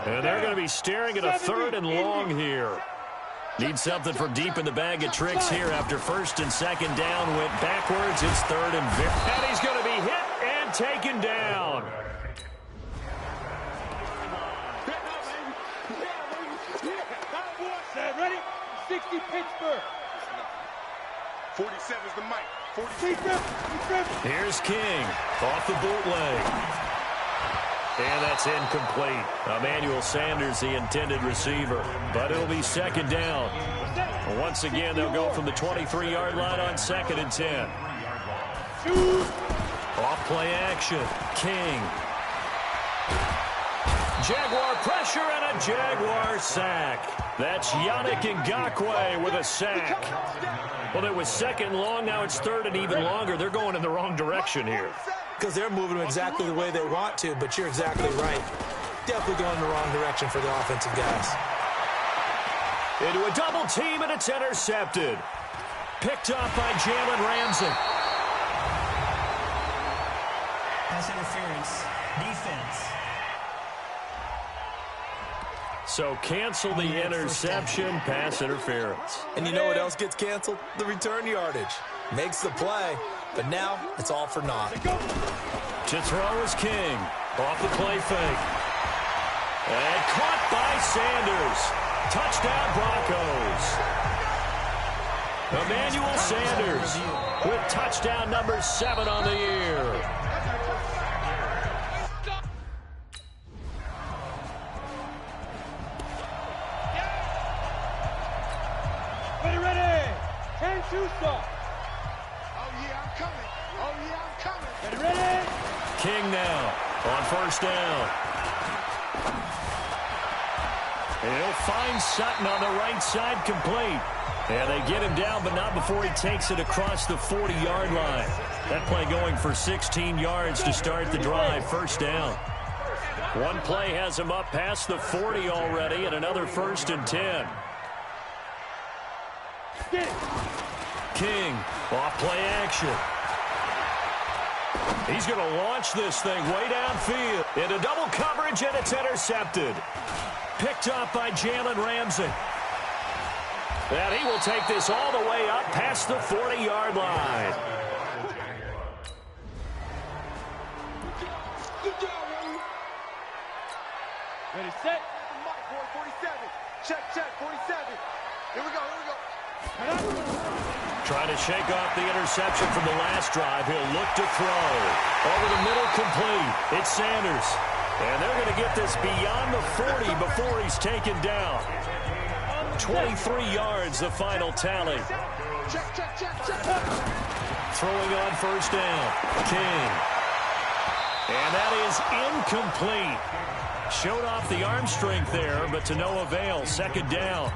And they're going to be staring at a 3rd and long here. Need something from deep in the bag of tricks here after 1st and 2nd down went backwards. It's 3rd and he's going to be hit and taken down. Ready? 60 Pittsburgh. 47 is the mic. 47. Here's King off the bootleg. And that's incomplete. Emmanuel Sanders, the intended receiver. But it'll be 2nd down. Once again, they'll go from the 23-yard line on 2nd and 10. Off play action. King. Jaguar pressure and a Jaguar sack. That's Yannick Ngakoue with a sack. Well, it was 2nd long. Now it's 3rd and even longer. They're going in the wrong direction here. Because they're moving them exactly the way they want to, but you're exactly right. Definitely going in the wrong direction for the offensive guys. Into a double team, and it's intercepted. Picked up by Jalen Ramsey. Pass interference. Defense. So cancel the interception, pass interference. And you know what else gets canceled? The return yardage. Makes the play, but now it's all for naught. To throw is King. Off the play fake. And caught by Sanders. Touchdown Broncos. Emmanuel Sanders with touchdown number 7 on the year. Ready? 10 shoe stop. Oh, yeah, I'm coming. Oh, yeah, I'm coming. Ready? King now on 1st down. And he'll find Sutton on the right side, complete. And they get him down, but not before he takes it across the 40-yard line. That play going for 16 yards to start the drive. 1st down. One play has him up past the 40 already, and another 1st and 10. King off play action. He's going to launch this thing way downfield. Into double coverage, and it's intercepted. Picked up by Jalen Ramsey. And he will take this all the way up past the 40-yard line. Ready, set. 47. Check, 47. Here we go. Trying to shake off the interception from the last drive. He'll look to throw. Over the middle, complete. It's Sanders. And they're going to get this beyond the 40 before he's taken down. 23 yards, the final tally. Check. Throwing on 1st down. King. And that is incomplete. Showed off the arm strength there, but to no avail. 2nd down.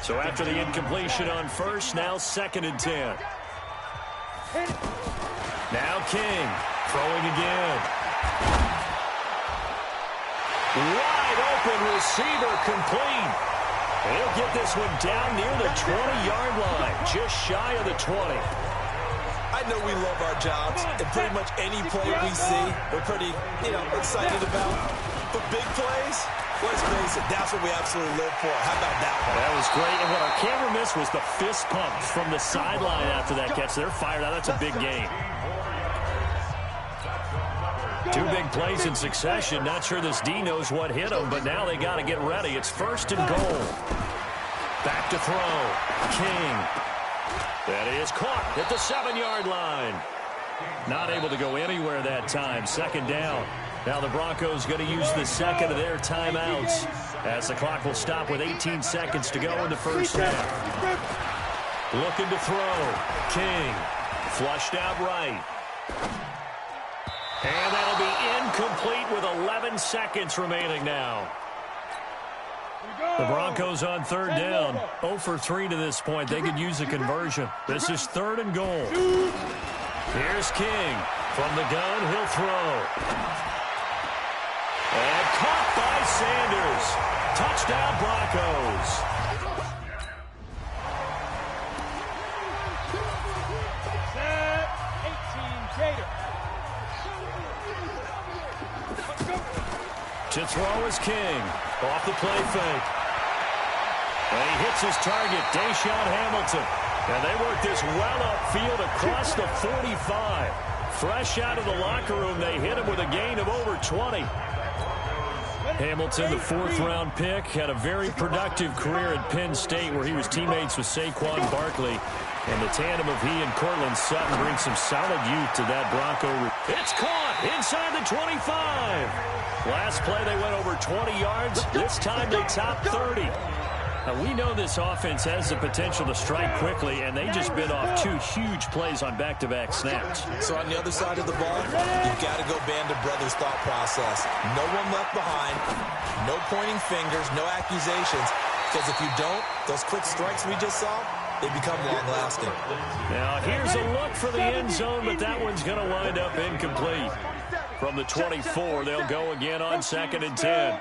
So after the incompletion on 1st, now 2nd and 10. Now King throwing again. Wide open receiver, complete. He'll get this one down near the 20-yard line, just shy of the 20. I know we love our jobs, and pretty much any play we see, we're pretty, excited about. But big plays, let's face it, that's what we absolutely live for. How about that one? That was great, and what our camera missed was the fist pump from the sideline after that catch. They're fired out. That's a big game. 2 big plays in succession. Not sure this D knows what hit him, but now they got to get ready. It's 1st and goal. Back to throw. King. That is caught at the 7-yard line. Not able to go anywhere that time. 2nd down. Now the Broncos going to use the 2nd of their timeouts as the clock will stop with 18 seconds to go in the 1st half. Looking to throw. King. Flushed out right. And that'll be incomplete with 11 seconds remaining now. The Broncos on third down. 0 for 3 to this point. They could use a conversion. This is 3rd and goal. Here's King. From the gun, he'll throw. And caught by Sanders. Touchdown, Broncos. Set, 18, Gator. To throw is King. Off the play fake. And he hits his target, Deshaun Hamilton. And they work this well upfield across the 45. Fresh out of the locker room, they hit him with a gain of over 20. Hamilton, the 4th-round pick, had a very productive career at Penn State where he was teammates with Saquon Barkley. And the tandem of he and Cortland Sutton brings some solid youth to that Bronco. It's caught inside the 25. Last play, they went over 20 yards. This time, they topped 30. Now, we know this offense has the potential to strike quickly, and they just bit off 2 huge plays on back-to-back snaps. So on the other side of the ball, you've got to go band of brothers thought process. No one left behind, no pointing fingers, no accusations. Because if you don't, those quick strikes we just saw, they become long-lasting. Now, here's a look for the end zone, but that one's going to wind up incomplete. From the 24, they'll go again on 2nd and 10.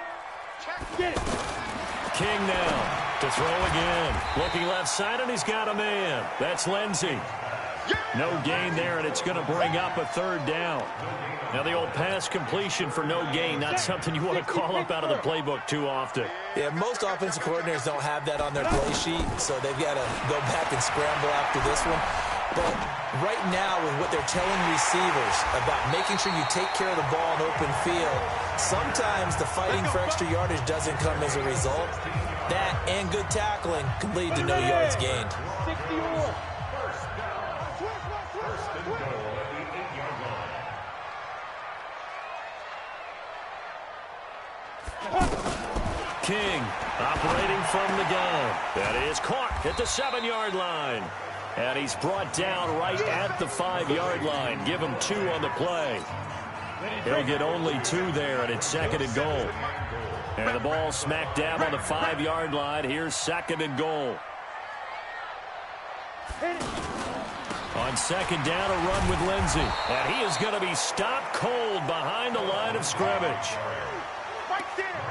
King now to throw again. Looking left side, and he's got a man. That's Lindsey. No gain there, and it's going to bring up a 3rd down. Now, the old pass completion for no gain, not something you want to call up out of the playbook too often. Yeah, most offensive coordinators don't have that on their play sheet, so they've got to go back and scramble after this one. But right now, with what they're telling receivers about making sure you take care of the ball in open field, sometimes the fighting for extra yardage doesn't come as a result. That and good tackling can lead to no yards gained. King operating from the gun. That is caught at the 7-yard line. And he's brought down right at the 5-yard line. Give him 2 on the play. He'll get only 2 there, and it's 2nd and goal. And the ball smack dab on the 5-yard line. Here's 2nd and goal. On 2nd down, a run with Lindsey. And he is going to be stopped cold behind the line of scrimmage.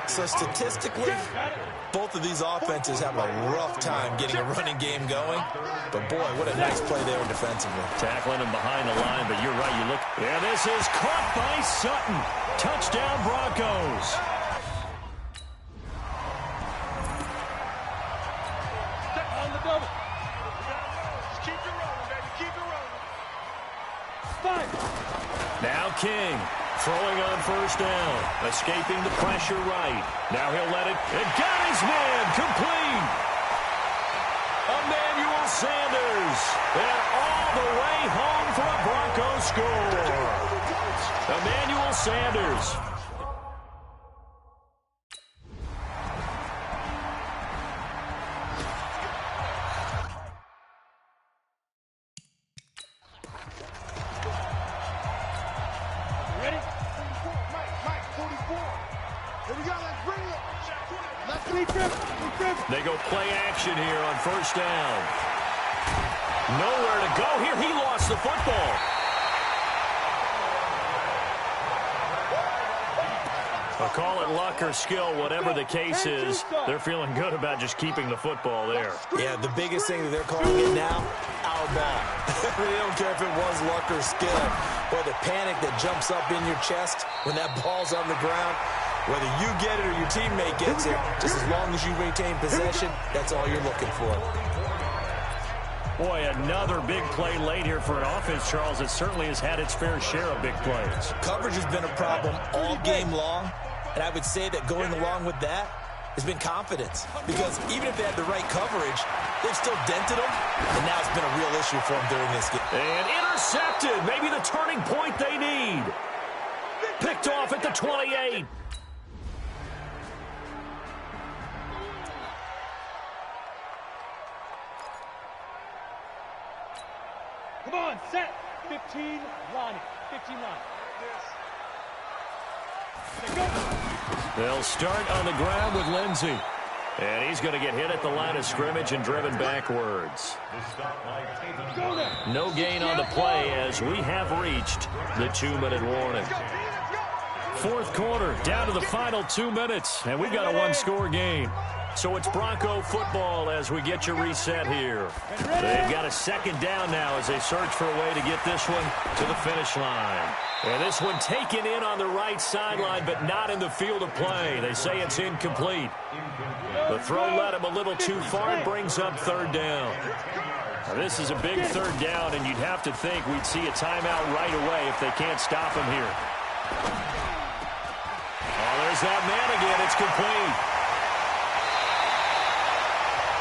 So statistically, both of these offenses have a rough time getting a running game going. But, boy, what a nice play there defensively. Tackling him behind the line, but you're right. You look. And this is caught by Sutton. Touchdown, Broncos. On the double. Keep it rolling, baby. Keep it rolling. 5. Now King. Throwing on 1st down. Escaping the pressure right. Now he'll let it. And got his man. Complete. Emmanuel Sanders. And all the way home for a Broncos score. Emmanuel Sanders. They go play action here on 1st down. Nowhere to go here. He lost the football. I'll call it luck or skill, whatever the case is. They're feeling good about just keeping the football there. Yeah, the biggest thing that they're calling it now, our ball. They don't care if it was luck or skill. Or the panic that jumps up in your chest when that ball's on the ground. Whether you get it or your teammate gets it, just as long as you maintain possession, that's all you're looking for. Boy, another big play late here for an offense, Charles, that certainly has had its fair share of big plays. Coverage has been a problem all game long, and I would say that going along with that has been confidence. Because even if they had the right coverage, they've still dented them, and now it's been a real issue for them during this game. And intercepted, maybe the turning point they need. Picked off at the 28. Come on, set. 15, Lonnie. 15 line. They'll start on the ground with Lindsey. And he's going to get hit at the line of scrimmage and driven backwards. No gain on the play as we have reached the 2-minute warning. Fourth quarter, down to the final 2 minutes, and we've got a one-score game. So it's Bronco football as we get you reset here. They've got a second down now as they search for a way to get this one to the finish line. And this one taken in on the right sideline, but not in the field of play. They say it's incomplete. The throw led him a little too far. It brings up third down. Now, this is a big third down, and you'd have to think we'd see a timeout right away if they can't stop him here. Oh, there's that man again. It's complete.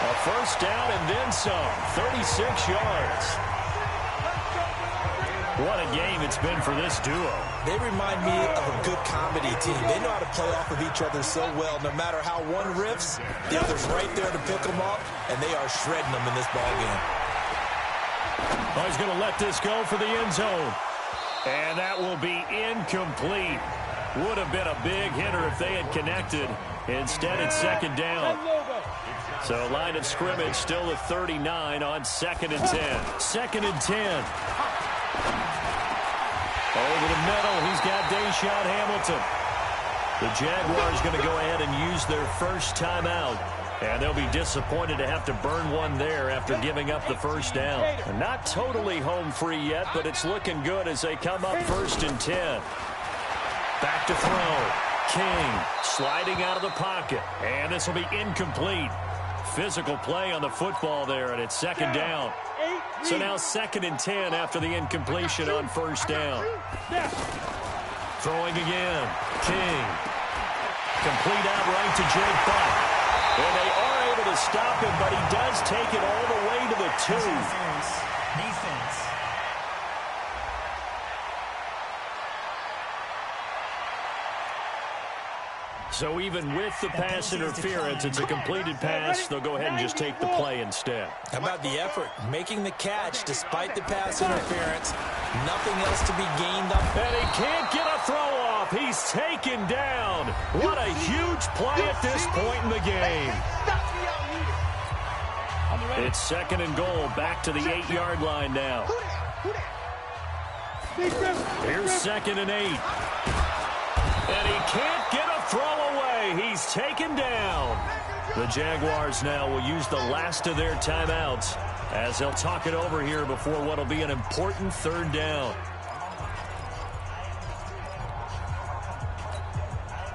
A first down and then some. 36 yards. What a game it's been for this duo. They remind me of a good comedy team. They know how to play off of each other so well. No matter how one riffs, the other's right there to pick them up, and they are shredding them in this ballgame. Oh, he's going to let this go for the end zone. And that will be incomplete. Would have been a big hitter if they had connected. Instead, it's second down. So line of scrimmage still at 39 on 2nd and 10. 2nd and 10. Over the middle, he's got Deshaun Hamilton. The Jaguars going to go ahead and use their first timeout. And they'll be disappointed to have to burn one there after giving up the first down. And not totally home free yet, but it's looking good as they come up 1st and 10. Back to throw. King sliding out of the pocket. And this will be incomplete. Physical play on the football there, and it's second down. So now 2nd and 10 after the incompletion on first down. Throwing again. King. Complete out right to Jake Buck. And they are able to stop him, but he does take it all the way to the 2. Defense. So even with the pass interference, it's a completed pass. They'll go ahead and just take the play instead. How about the effort? Making the catch despite the pass interference. Nothing else to be gained up. And he can't get a throw off. He's taken down. What a huge play at this point in the game. It's 2nd and goal. Back to the 8-yard line now. Here's 2nd and 8. And he can't get a throw away. He's taken down. The Jaguars now will use the last of their timeouts as they'll talk it over here before what will be an important third down.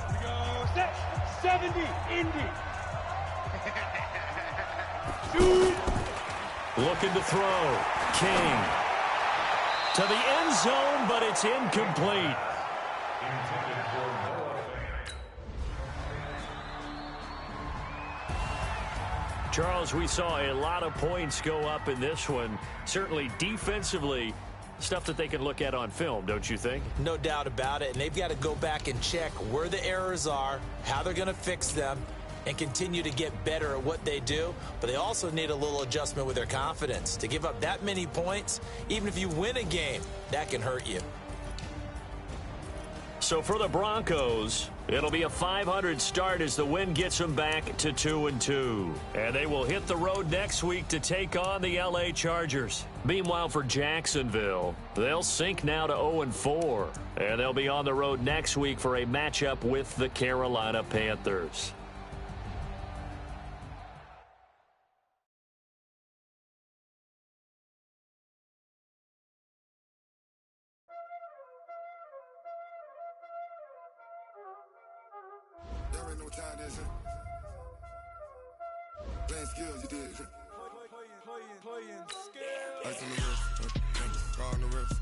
We go set 70 Indy. Shoot. Looking to throw. King to the end zone, but it's incomplete. Charles, we saw a lot of points go up in this one. Certainly defensively, stuff that they can look at on film, don't you think? No doubt about it. And they've got to go back and check where the errors are, how they're going to fix them, and continue to get better at what they do. But they also need a little adjustment with their confidence. To give up that many points, even if you win a game, that can hurt you. So for the Broncos, it'll be a .500 start as the win gets them back to 2-2. And they will hit the road next week to take on the LA Chargers. Meanwhile, for Jacksonville, they'll sink now to 0-4. And they'll be on the road next week for a matchup with the Carolina Panthers. There ain't no time, that's it. Playing skills, you did. Playing skills. Ice on the wrist, car on the wrist,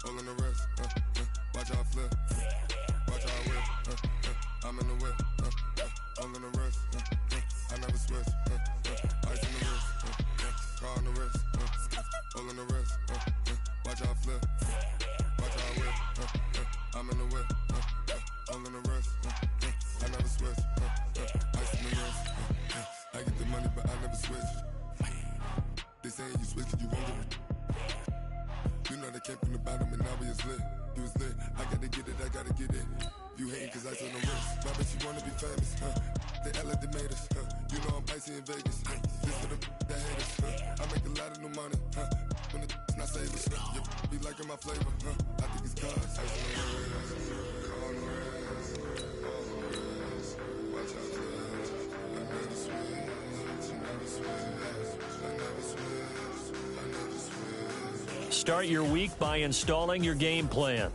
hole on the wrist, watch out flip, watch out whip, I'm in the whip, hole on the wrist, I never switch, ice on the wrist, car on the wrist, hole on the wrist, watch out flip, watch out whip, I'm in the whip, hole on the wrist, I never switch, ice on the wrist, I get the money but I never switch. They saying you switch and you won't get it. You know they came from the bottom and now we is lit. You was lit, I gotta get it, I gotta get it. You hating cause I on the wrist, my bitch you wanna be famous, They act like they made us. You know I'm icy in Vegas. This for the that hate us. I make a lot of new money. When it's not savers. You be liking my flavor. I think it's cause. Ice on the wrist, on the wrist, on the wrist. Watch out for that. I never switch. I never switch. I never switch. I never switch. Start your week by installing your game plan.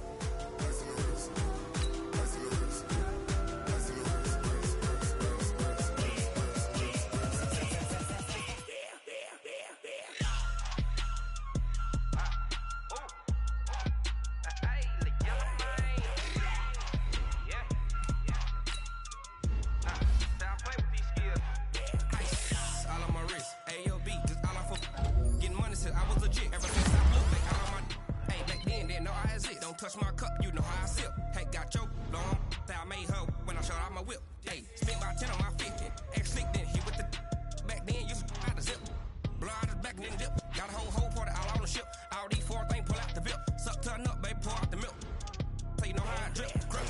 Touch my cup, you know how I sip. Hey, got your long, that I made her when I showed out my whip. Hey, spent about 10 on my 50. Ex-slick then hit with the back then, used to out the zip. Blow out his back and then dip. Got a whole party all on the ship. All these 4 things pull out the bip. Suck, turn up, baby, pour out the milk. So you know how I drip. Crush.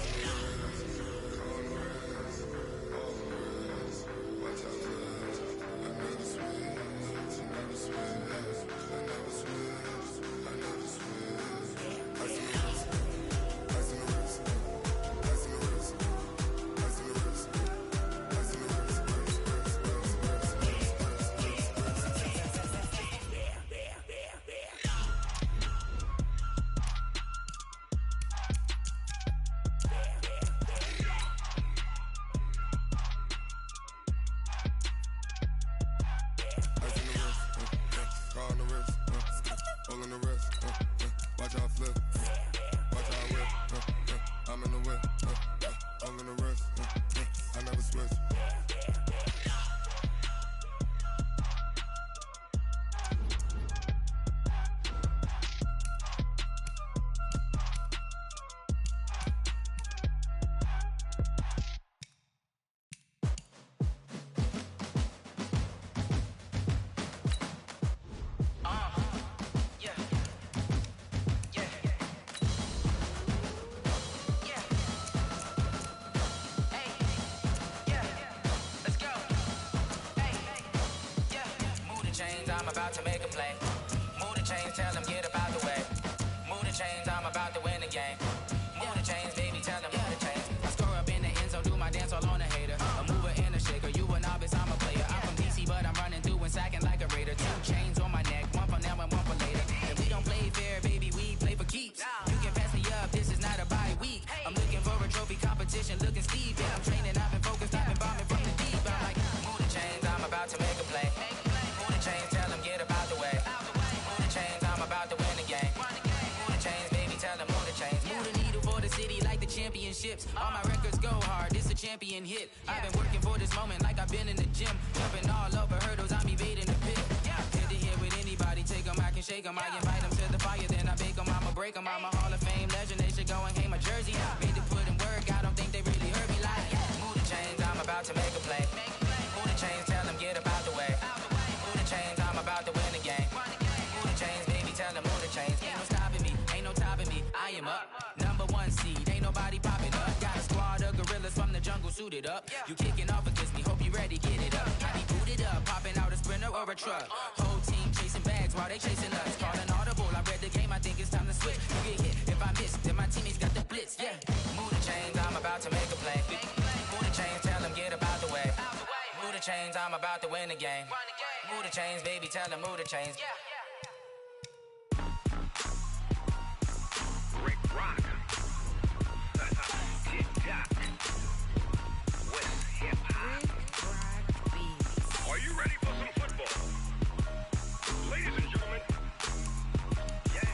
I'm about to make a play. Move the chains, tell them get up out the way. Move the chains, I'm about to win the game. Move the chains, baby, tell them move the chains. I score up in the end zone, do my dance all on a hater. A mover and a shaker, you a novice, I'm a player. I'm from DC, but I'm running through and sacking like a raider. 2 chains on my neck, one for now and one for later. And we don't play fair, baby, we play for keeps. You can pass me up, this is not a bye week. I'm looking for a trophy competition, looking steep. Yeah, I'm training, I've been focused, I've been bombing from the deep. I'm like, move the chains, I'm about to make a play. Move the chains, tell them get up out the way. Move the chains, I'm about to win the game. Move the chains, baby, tell them move the chains. Move the needle for the city like the championships. All my records go hard, this a champion hit. I've been working for this moment like I've been in the gym. Jumping all over hurdles, I'm evading the pit. Head to head with anybody, take them, I can shake them. I invite them to the fire, then I bake them, I'ma break them. I'm a Hall of Fame legend, they should go and hang my jersey. Made to put in work, I don't think they really heard me like, move the chains, I'm about to make a play. Move the chains, tell them get up out the way. Move the chains, I'm about to win the game. Move the chains, baby, tell them move the chains. Ain't no stopping me, ain't no topping me, I am up. Number 1 seed, ain't nobody popping up. Got a squad of gorillas from the jungle suited up. You kicking off against me, hope you ready, get it up. I be booted up, popping out a sprinter or a truck. Whole team chasing bags while they chasing us. Calling audible, I read the game, I think it's time to switch. You get hit, if I miss, then my teammates got the blitz, yeah. Move the chains, I'm about to make a play. Move the chains, tell them get up out the way. Move the chains, I'm about to win the game. Move the chains, baby, tell them move the chains. Rick Rock. Tick-tock. West hip-hop. Are you ready for some football? Ladies and gentlemen. Yeah.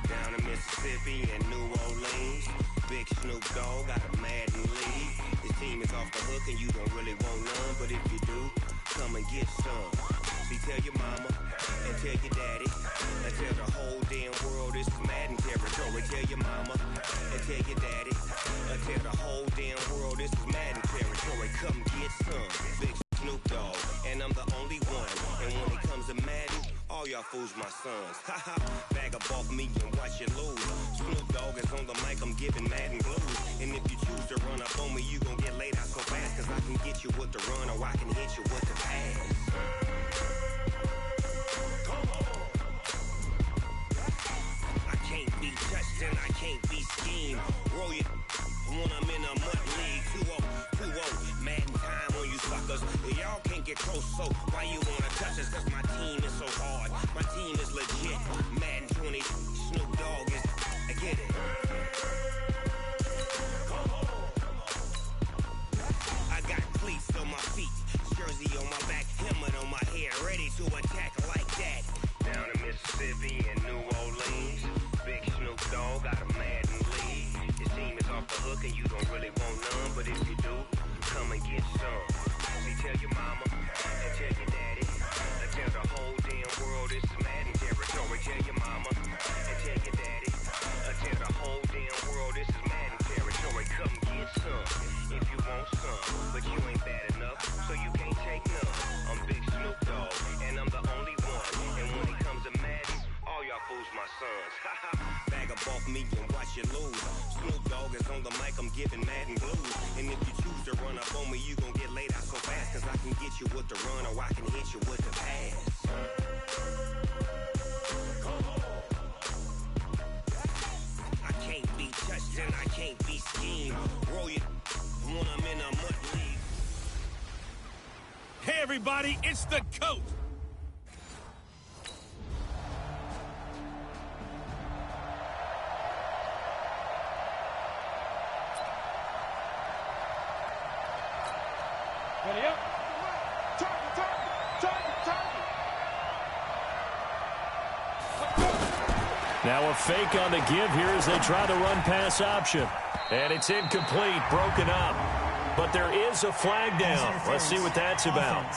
Down in Mississippi and New Orleans, Big Snoop Dogg got a Madden league. His team is off the hook and you don't really want none, but if you do, come and get some. See, tell your mama and tell your daddy and tell the whole damn world this is Madden territory. Tell your mama and tell your daddy and tell the whole damn world this is Madden territory. Come get some. Big Snoop Dogg, and I'm the only one. And when it comes to Madden, all All y'all fools my sons. Haha, bag up off me and watch you lose. Snoop Dogg is on the mic, I'm giving Madden blues. And if you choose to run up on me, you gon' get laid out so fast. Cause I can get you with the run or I can hit you with the pass. I can't be touched and I can't be schemed. Roll it when I'm in a mud league. 2-0, Madden time on you suckers. Y'all can't get close, so why you wanna touch us? Cause my team is so hard. My team is legit. Madden 20, Snoop Dogg is. I get it. I got cleats on my feet, jersey on my back, helmet on my head, ready to attack like that. Down in Mississippi and New Orleans, big Snoop Dogg got a Madden league. His team is off the hook and you don't really want none, but if you do, come and get some. See, tell your mama and tell your daddy, and tell the whole damn world it's Madden territory. Tell your mama and tell your daddy, and tell the whole damn world this is Madden territory. Come get some if you want some, but you ain't bad enough, so you can't take none. I'm Big Snoop Dogg, and I'm the only one. And when it comes to Madden, all y'all fools my sons. Bag up off me and watch you lose. Snoop Dogg is on the mic, I'm giving Madden blues. And if you choose to run up on me, you gon' get laid out so fast. Cause I can get you with the run or I can hit you with the pass. I can't be touched and I can't be schemed. Roll it when I'm in a mud league. Hey, everybody, it's the coach. Ready up. Now a fake on the give here as they try the run-pass option. And it's incomplete, broken up. But there is a flag down. Let's see what that's about.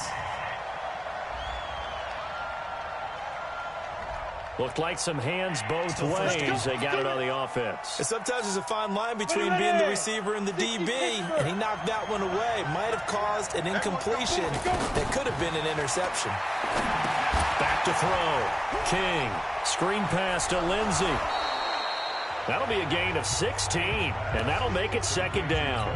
Looked like some hands both ways. They got it on the offense. And sometimes there's a fine line between being the receiver and the DB, and he knocked that one away. Might have caused an incompletion that could have been an interception. Back to throw. King. Screen pass to Lindsey. That'll be a gain of 16, and that'll make it second down.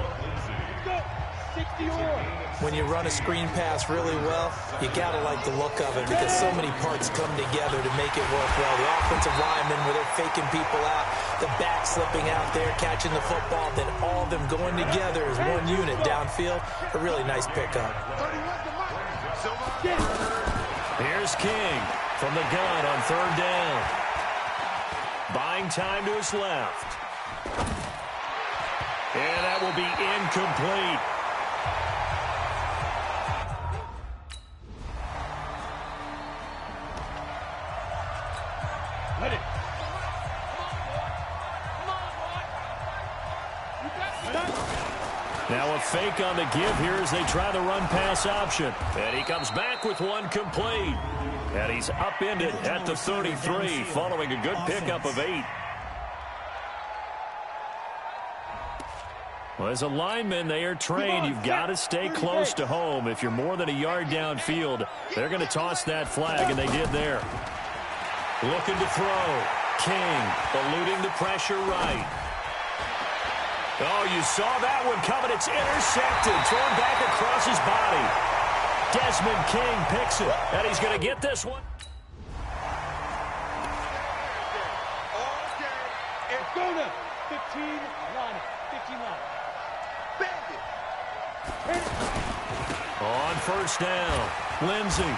When you run a screen pass really well, you got to like the look of it because so many parts come together to make it work well. The offensive linemen, where they're faking people out, the back slipping out there, catching the football, then all of them going together as one unit downfield. A really nice pickup. Here's King from the gun on third down. Buying time to his left. And that will be incomplete. Now a fake on the give here as they try the run-pass option. And he comes back with one complete. And he's upended at the 33 following a good pickup of 8. Well, as a lineman, they are trained. You've got to stay close to home. If you're more than a yard downfield, they're going to toss that flag, and they did there. Looking to throw. King eluding the pressure right. Oh, you saw that one coming. It's intercepted. Thrown back across his body. Desmond King picks it, and he's going to get this one. It's going to 15 line. 15 line. On first down, Lindsey.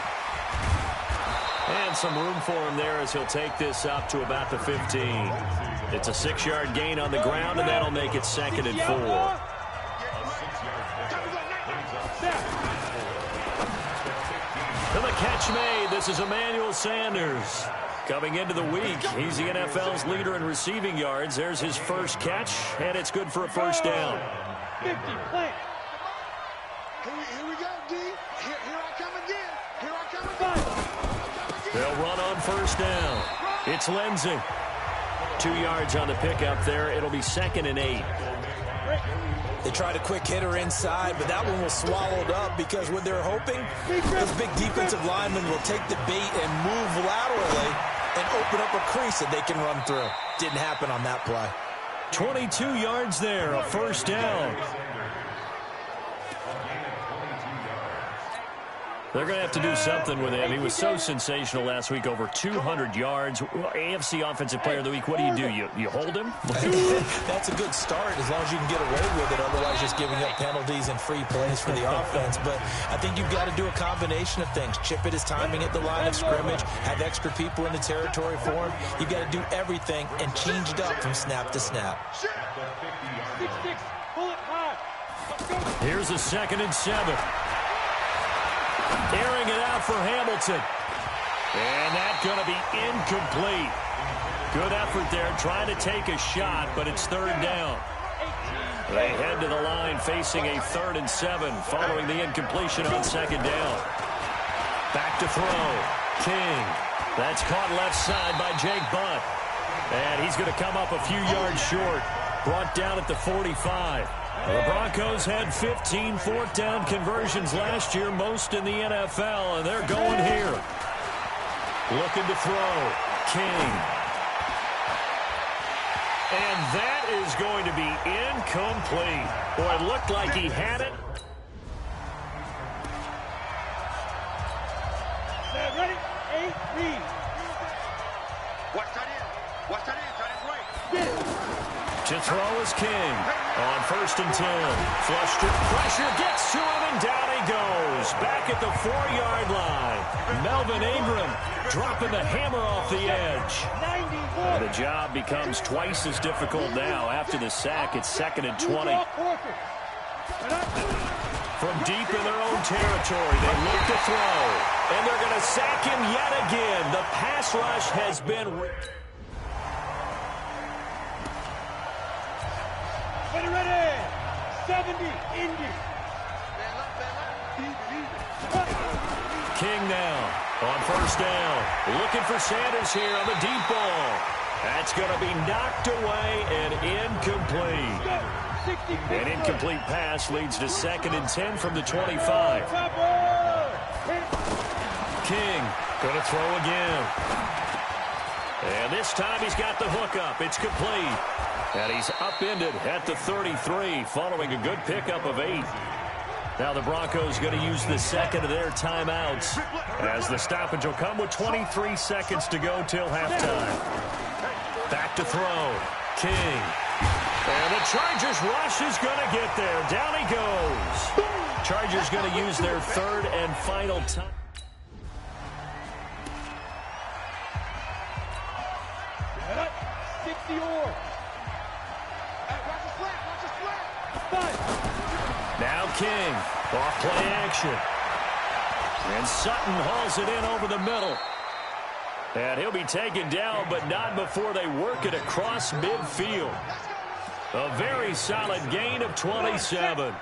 And some room for him there as he'll take this up to about the 15. It's a 6-yard gain on the ground, and that'll make it second and 4. And the catch made. This is Emmanuel Sanders. Coming into the week, he's the NFL's leader in receiving yards. There's his first catch, and it's good for a first down. 50, plant. Here we go, D. Here I come again. Here I come again. They'll run on first down. It's Lindsey. 2 yards on the pickup there. It'll be second and 8. They tried a quick hitter inside, but that one was swallowed up because what they're hoping, those big defensive linemen will take the bait and move laterally and open up a crease that they can run through. Didn't happen on that play. 22 yards there, a first down. They're going to have to do something with him. He was so sensational last week, over 200 yards. AFC Offensive Player of the Week, what do? You hold him? That's a good start as long as you can get away with it. Otherwise, just giving up penalties and free plays for the offense. But I think you've got to do a combination of things. Chip it his timing at the line of scrimmage, have extra people in the territory for him. You've got to do everything and change it up from snap to snap. 6-6, pull it high. Here's a 2nd and 7. Airing it out for Hamilton. And that's going to be incomplete. Good effort there, trying to take a shot, but it's 3rd down. They head to the line facing a 3rd and 7 following the incompletion on 2nd down. Back to throw. King. That's caught left side by Jake Butt. And he's going to come up a few yards short. Brought down at the 45. The Broncos had 15 4th down conversions last year, most in the NFL, and they're going here. Looking to throw. King. And that is going to be incomplete. Boy, it looked like he had it. Ready? 8, read. Watch that in. Watch that in. That is right. Get it. To throw is King on 1st and 10. Flushed it. Pressure gets to him, and down he goes. Back at the 4-yard line. Melvin Ingram dropping the hammer off the edge. And the job becomes twice as difficult now. After the sack, it's 2nd and 20. From deep in their own territory, they look to throw. And they're going to sack him yet again. The pass rush has been... Ready, 70, Indy. King now on 1st down. Looking for Sanders here on the deep ball. That's going to be knocked away and incomplete. An incomplete pass leads to 2nd and 10 from the 25. King going to throw again. And this time he's got the hook up. It's complete. And he's upended at the 33 following a good pickup of 8. Now the Broncos going to use the 2nd of their timeouts as the stoppage will come with 23 seconds to go till halftime. Back to throw. King. And the Chargers rush is going to get there. Down he goes. Chargers going to use their 3rd and final time. Now King, off play action. And Sutton hauls it in over the middle. And he'll be taken down, but not before they work it across midfield. A very solid gain of 27.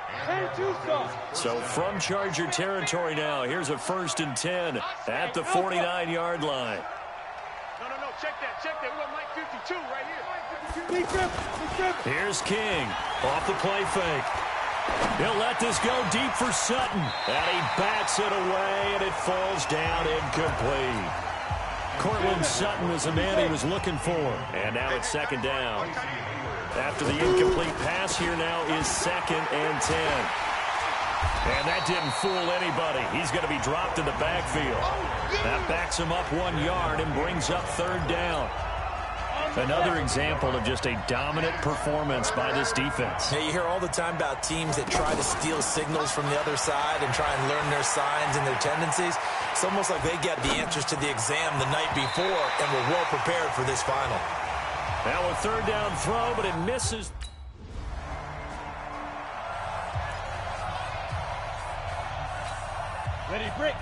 So from Charger territory now, here's a 1st and 10 at the 49-yard line. No, check that. We got Mike 52 right here. Here's King off the play fake. He'll let this go deep for Sutton. And he bats it away, and it falls down incomplete. Cortland Sutton was the man he was looking for. And now it's 2nd down. After the incomplete pass, here now is 2nd and 10. And that didn't fool anybody. He's going to be dropped in the backfield. That backs him up 1 yard and brings up 3rd down. Another example of just a dominant performance by this defense. Yeah, you hear all the time about teams that try to steal signals from the other side and try and learn their signs and their tendencies. It's almost like they get the answers to the exam the night before and were well prepared for this final. Now a 3rd down throw, but it misses. Ready, break.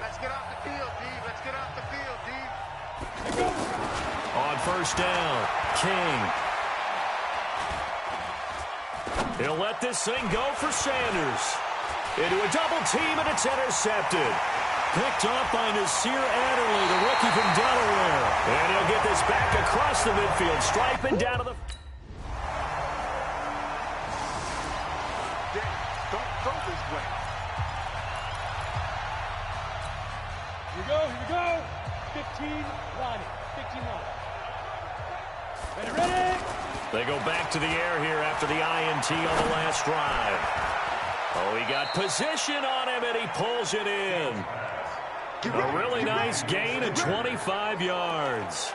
Let's get off the field, D. Let's get off the field, D. On 1st down, King. He'll let this thing go for Sanders. Into a double team, and it's intercepted. Picked off by Nasir Adderley, the rookie from Delaware. And he'll get this back across the midfield, striping down to the... we go. 15 line. 15 line. Ready. They go back to the air here after the INT on the last drive. Oh, he got position on him, and he pulls it in. A really nice gain of 25 yards.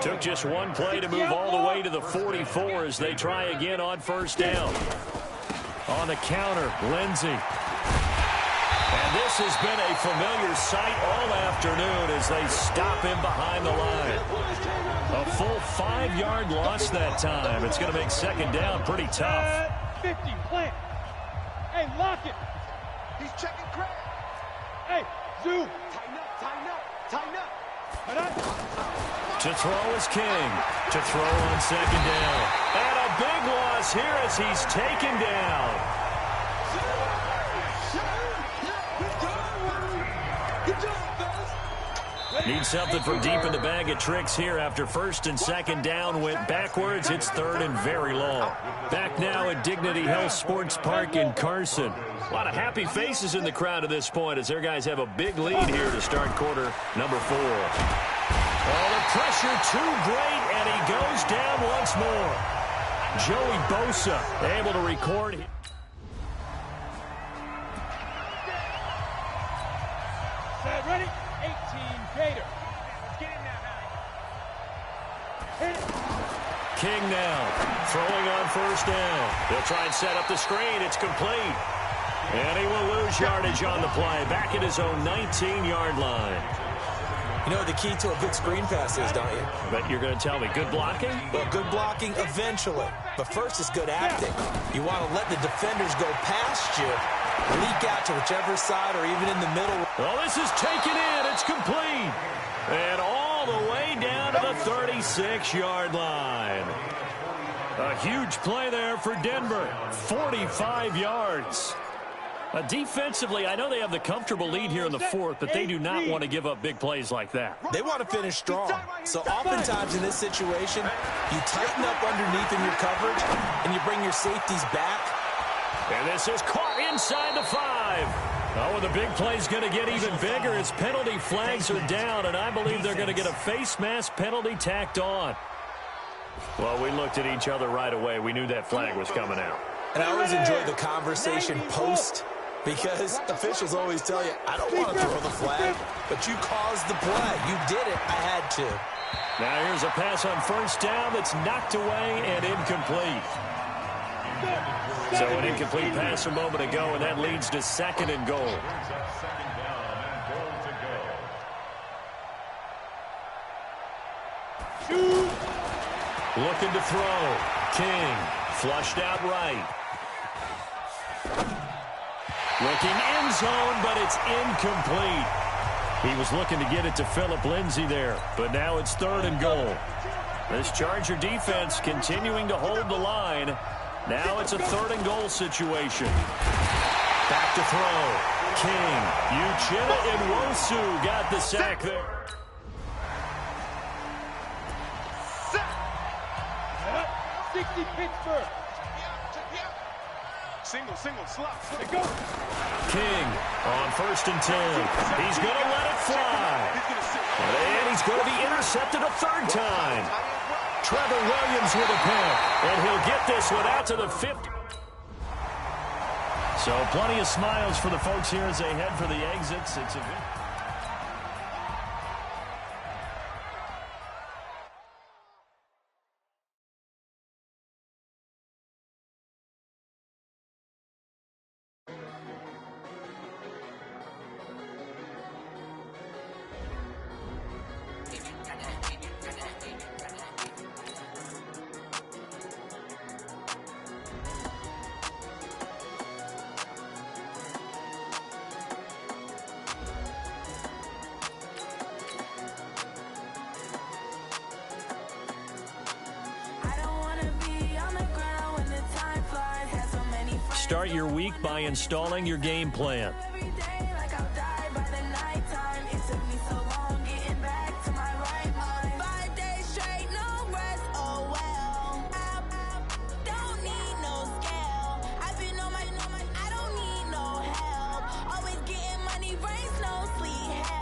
Took just one play to move all the way to the 44 as they try again on first down. On the counter, Lindsey. And this has been a familiar sight all afternoon as they stop him behind the line. A full 5-yard loss that time. It's going to make second down pretty tough. 50, plant. Hey, lock it. He's checking crack. Hey, zoom. Tighten up. To throw is King. To throw on second down. And a big loss here as he's taken down. Need something from deep in the bag of tricks here after first and second down went backwards. It's third and very long. Back now at Dignity Health Sports Park in Carson. A lot of happy faces in the crowd at this point as their guys have a big lead here to start quarter number 4. Oh, the pressure too great, and he goes down once more. Joey Bosa able to record. Set, ready? 18, Gator. Get in now, hit it. King now, throwing on first down. They'll try and set up the screen. It's complete. And he will lose yardage on the play. Back at his own 19-yard line. You know what the key to a good screen pass is, don't you? But you're going to tell me good blocking? Well, good blocking eventually. But first is good acting. You want to let the defenders go past you, leak out to whichever side or even in the middle. Well, this is taken in. It's complete. And all the way down to the 36-yard line. A huge play there for Denver. 45 yards. Defensively, I know they have the comfortable lead here in the fourth, but they do not want to give up big plays like that. They want to finish strong. So oftentimes in this situation, you tighten up underneath in your coverage, and you bring your safeties back. And this is caught inside the 5. Oh, and the big play's going to get even bigger as penalty flags are down, and I believe they're going to get a face mask penalty tacked on. Well, we looked at each other right away. We knew that flag was coming out. And I always enjoy the conversation post, because officials always tell you, I don't want to throw the flag, but you caused the play. You did it. I had to. Now here's a pass on first down that's knocked away and incomplete. So an incomplete pass a moment ago, and that leads to second and goal. Looking to throw. King flushed out right. Looking end zone, but it's incomplete. He was looking to get it to Phillip Lindsay there, but now it's third and goal. This Charger defense continuing to hold the line. Now it's a third and goal situation. Back to throw. King, Uchenna and Wosu got the sack there. 60 Pittsburgh. Single, slot. Go. King on first and 10. He's going to let it fly. And he's going to be intercepted a third time. Trevor Williams with a pick. And he'll get this one out to the 50. So plenty of smiles for the folks here as they head for the exits. It's a victory. Start your week by installing your game plan. I don't need no help. Always getting money, rains, no sleep.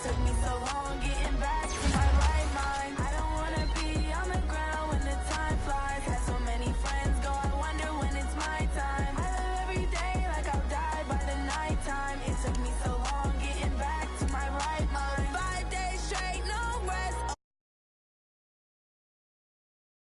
Took me